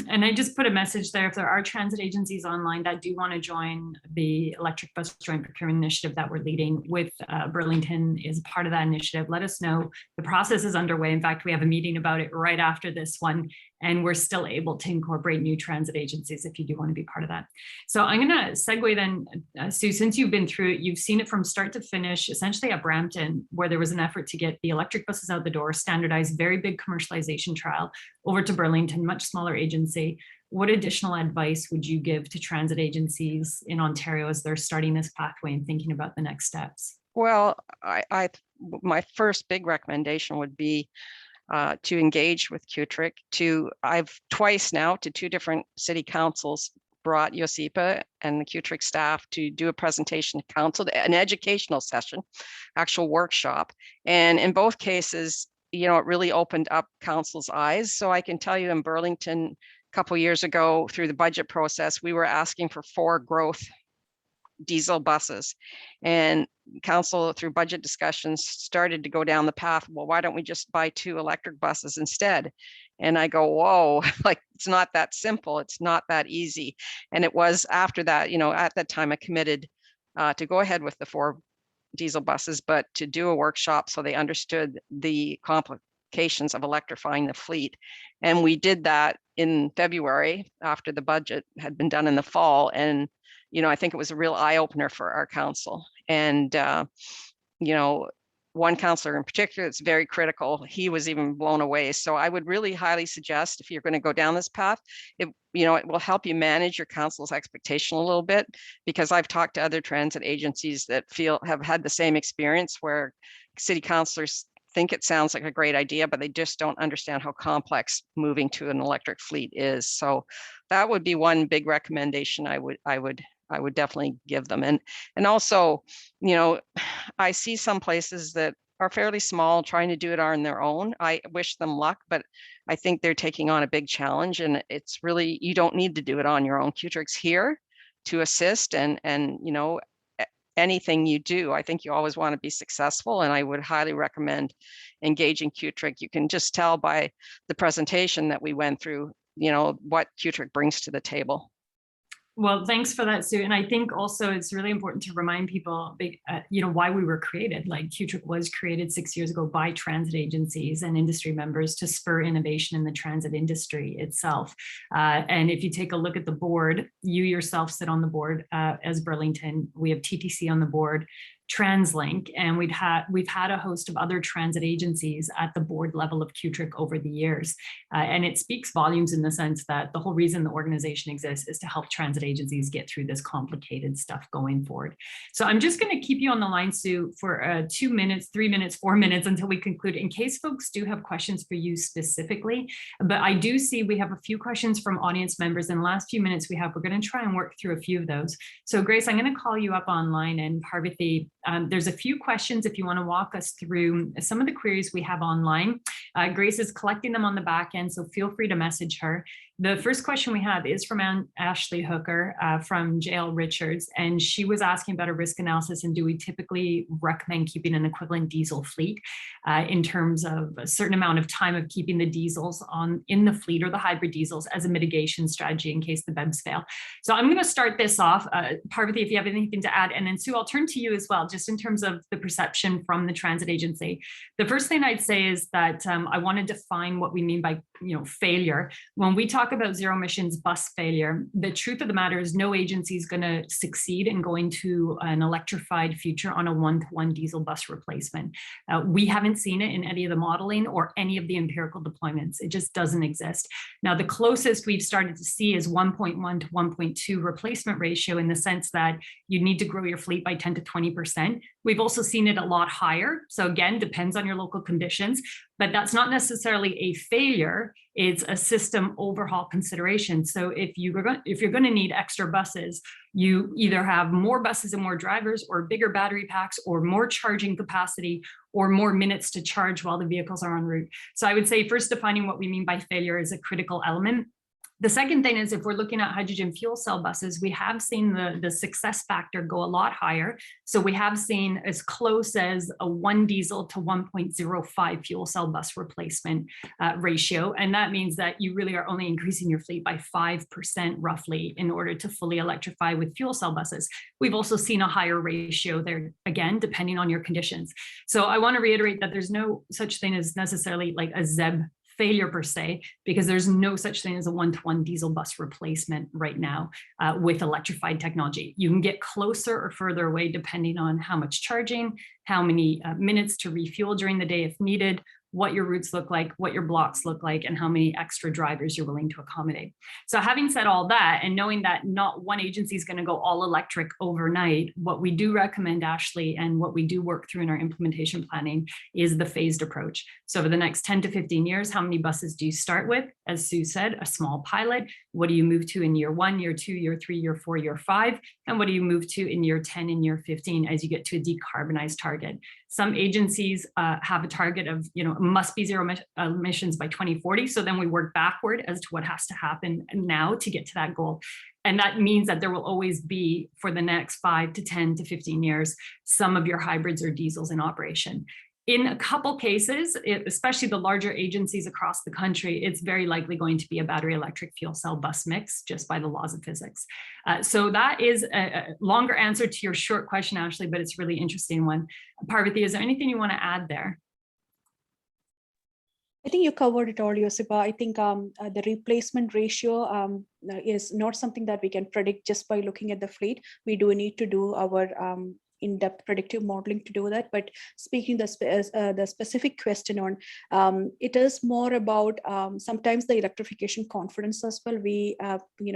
And I just put a message there, if there are transit agencies online that do want to join the electric bus joint procurement initiative that we're leading with, Burlington is part of that initiative, let us know. The process is underway. In fact, we have a meeting about it right after this one, and we're still able to incorporate new transit agencies if you do want to be part of that. So I'm going to segue then, Sue, since you've been through it, you've seen it from start to finish, essentially at Brampton, where there was an effort to get the electric buses out the door, standardized, very big commercialization trial, over to Burlington, much smaller agency. What additional advice would you give to transit agencies in Ontario as they're starting this pathway and thinking about the next steps? Well, my first big recommendation would be to engage with CUTRIC. I've twice now, to 2 different city councils, brought Josipa and the CUTRIC staff to do a presentation to council, an educational session, actual workshop. And in both cases, you know, it really opened up council's eyes. So I can tell you, in Burlington, a couple of years ago, through the budget process, we were asking for 4 growth diesel buses, and council, through budget discussions, started to go down the path, well, why don't we just buy 2 electric buses instead? And I go, whoa, like, it's not that simple, it's not that easy. And it was after that, you know, at that time I committed to go ahead with the 4 diesel buses, but to do a workshop so they understood the complications of electrifying the fleet. And we did that in February after the budget had been done in the fall. And, you know, I think it was a real eye opener for our council. And, you know, one councillor in particular, it's very critical. He was even blown away. So I would really highly suggest, if you're going to go down this path, it will help you manage your council's expectation a little bit, because I've talked to other transit agencies that have had the same experience, where city councillors think it sounds like a great idea, but they just don't understand how complex moving to an electric fleet is. So that would be one big recommendation I would definitely give them. And also, you know, I see some places that are fairly small trying to do it on their own. I wish them luck, but I think they're taking on a big challenge, and it's really, you don't need to do it on your own. CUTRIC's here to assist, and you know, anything you do, I think you always want to be successful, and I would highly recommend engaging CUTRIC. You can just tell by the presentation that we went through, you know, what CUTRIC brings to the table. Well, thanks for that, Sue. And I think also it's really important to remind people, you know, why we were created. Like, CUTRIC was created 6 years ago by transit agencies and industry members to spur innovation in the transit industry itself. And if you take a look at the board, you yourself sit on the board as Burlington. We have TTC on the board. TransLink, and we've had a host of other transit agencies at the board level of QTRIC over the years. And it speaks volumes in the sense that the whole reason the organization exists is to help transit agencies get through this complicated stuff going forward. So I'm just going to keep you on the line, Sue, for 2 minutes, 3 minutes, 4 minutes until we conclude, in case folks do have questions for you specifically. But I do see we have a few questions from audience members in the last few minutes we're going to try and work through a few of those. So Grace, I'm going to call you up online, and Parvathy, there's a few questions if you want to walk us through some of the queries we have online. Grace is collecting them on the back end, so feel free to message her. The first question we have is from Ashley Hooker from JL Richards, and she was asking about a risk analysis and do we typically recommend keeping an equivalent diesel fleet in terms of a certain amount of time of keeping the diesels in the fleet or the hybrid diesels as a mitigation strategy in case the BEVs fail. So I'm going to start this off. Parvathy, if you have anything to add, and then Sue, I'll turn to you as well, just in terms of the perception from the transit agency. The first thing I'd say is that I want to define what we mean by failure. When we talk about zero emissions bus failure, the truth of the matter is no agency is going to succeed in going to an electrified future on a one-to-one diesel bus replacement. We haven't seen it in any of the modeling or any of the empirical deployments. It just doesn't exist. Now, the closest we've started to see is 1.1 to 1.2 replacement ratio, in the sense that you need to grow your fleet by 10 to 20%. We've also seen it a lot higher. So again, depends on your local conditions, but that's not necessarily a failure. It's a system overhaul consideration. So if you're going to need extra buses, you either have more buses and more drivers, or bigger battery packs, or more charging capacity, or more minutes to charge while the vehicles are en route. So I would say first, defining what we mean by failure is a critical element. The second thing is, if we're looking at hydrogen fuel cell buses, we have seen the success factor go a lot higher. So we have seen as close as a 1 diesel to 1.05 fuel cell bus replacement ratio. And that means that you really are only increasing your fleet by 5% roughly in order to fully electrify with fuel cell buses. We've also seen a higher ratio there, again, depending on your conditions. So I want to reiterate that there's no such thing as necessarily like a ZEB failure per se, because there's no such thing as a one-to-one diesel bus replacement right now with electrified technology. You can get closer or further away depending on how much charging, how many minutes to refuel during the day if needed, what your routes look like, what your blocks look like, and how many extra drivers you're willing to accommodate. So having said all that, and knowing that not one agency is going to go all electric overnight, what we do recommend, Ashley, and what we do work through in our implementation planning is the phased approach. So over the next 10 to 15 years, how many buses do you start with? As Sue said, a small pilot. What do you move to in year 1, year 2, year 3, year 4, year 5? And what do you move to in year 10 and year 15 as you get to a decarbonized target? Some agencies have a target of, must be zero emissions by 2040. So then we work backward as to what has to happen now to get to that goal. And that means that there will always be, for the next 5 to 10 to 15 years, some of your hybrids or diesels in operation. In a couple cases, especially the larger agencies across the country, it's very likely going to be a battery electric fuel cell bus mix, just by the laws of physics. So that is a longer answer to your short question, Ashley, but it's a really interesting one. Parvathy, is there anything you want to add there? I think you covered it all, Josipa. I think the replacement ratio is not something that we can predict just by looking at the fleet. We do need to do our in-depth predictive modeling to do that. But speaking the specific question on, it is more about sometimes the electrification confidence as well. We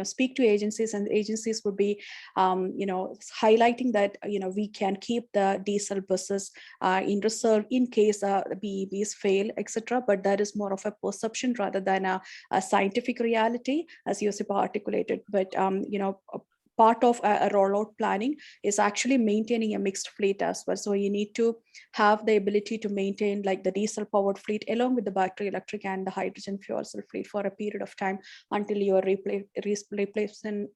speak to agencies, and agencies would be highlighting that we can keep the diesel buses in reserve in case BEVs fail, etc. But that is more of a perception rather than a scientific reality, as Josipa articulated. But part of a rollout planning is actually maintaining a mixed fleet as well. So you need to have the ability to maintain like the diesel powered fleet along with the battery electric and the hydrogen fuel cell fleet for a period of time until your replacement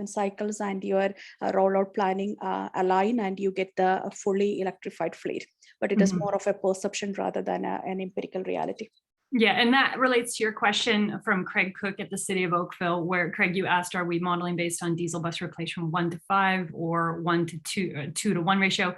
cycles and your rollout planning align and you get the fully electrified fleet. But it is more of a perception rather than an empirical reality. Yeah, and that relates to your question from Craig Cook at the City of Oakville, where Craig, you asked, are we modeling based on diesel bus replacement 1:5 or 1:2, 2:1 ratio?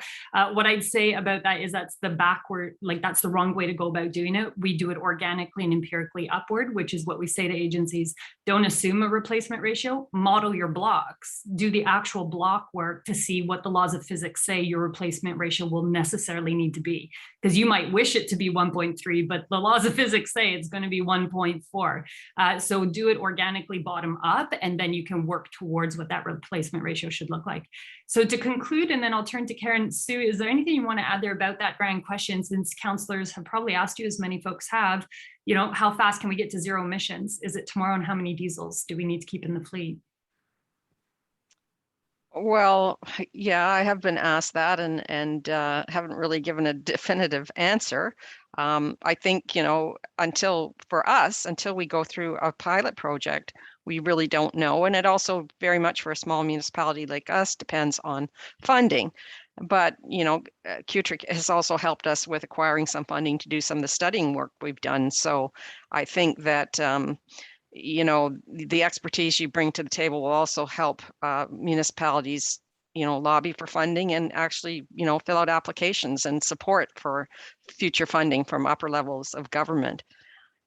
What I'd say about that is that's the backward, like that's the wrong way to go about doing it. We do it organically and empirically upward, which is what we say to agencies. Don't assume a replacement ratio, model your blocks, do the actual block work to see what the laws of physics say your replacement ratio will necessarily need to be. Because you might wish it to be 1.3, but the laws of physics say it's going to be 1.4. So do it organically bottom up, and then you can work towards what that replacement ratio should look like. So to conclude, and then I'll turn to Karen. Sue, is there anything you want to add there about that grand question, since councillors have probably asked you, as many folks have, you know, how fast can we get to zero emissions? Is it tomorrow, and how many diesels do we need to keep in the fleet? Well, yeah, I have been asked that and haven't really given a definitive answer. I think, you know, until we go through a pilot project, we really don't know. And it also very much for a small municipality like us depends on funding. But, you know, CUTRIC has also helped us with acquiring some funding to do some of the studying work we've done. So I think that you know, the expertise you bring to the table will also help municipalities, you know, lobby for funding and actually, you know, fill out applications and support for future funding from upper levels of government.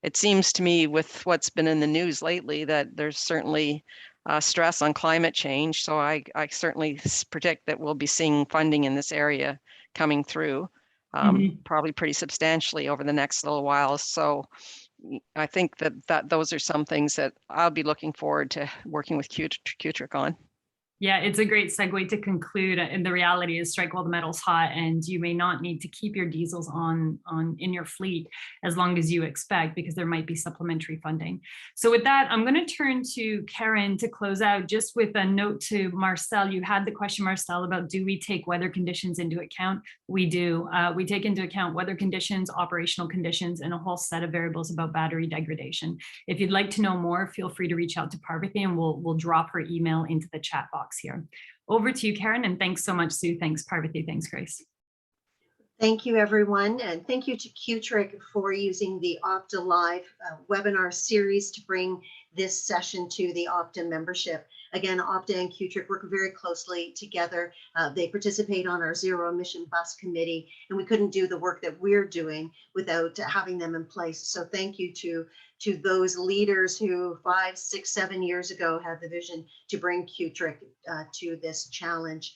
It seems to me, with what's been in the news lately, that there's certainly stress on climate change. So I certainly predict that we'll be seeing funding in this area coming through, probably pretty substantially over the next little while. So I think that those are some things that I'll be looking forward to working with CUTRIC on. Yeah, it's a great segue to conclude. And the reality is, strike while the metal's hot, and you may not need to keep your diesels on in your fleet as long as you expect, because there might be supplementary funding. So with that, I'm going to turn to Karen to close out, just with a note to Marcel. You had the question, Marcel, about do we take weather conditions into account? We do. We take into account weather conditions, operational conditions, and a whole set of variables about battery degradation. If you'd like to know more, feel free to reach out to Parvathy, and we'll drop her email into the chat box here. Over to you, Karen, and thanks so much, Sue. Thanks, Parvathy. Thanks, Grace. Thank you, everyone, and thank you to CUTRIC for using the Opta Live webinar series to bring this session to the Opta membership. Again, Opta and CUTRIC work very closely together. They participate on our Zero Emission Bus Committee, and we couldn't do the work that we're doing without having them in place. So thank you to those leaders who 5, 6, 7 years ago had the vision to bring CUTRIC to this challenge.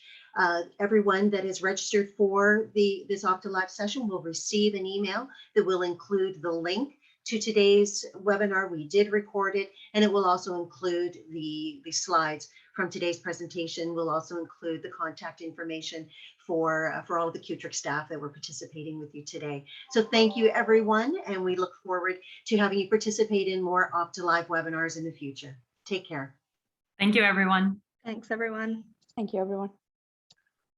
Everyone that is registered for this Opta Live session will receive an email that will include the link to today's webinar. We did record it, and it will also include the slides from today's presentation. We'll also include the contact information for all of the CUTRIC staff that were participating with you today. So thank you, everyone, and we look forward to having you participate in more Opta Live webinars in the future. Take care. Thank you, everyone. Thanks, everyone. Thank you, everyone.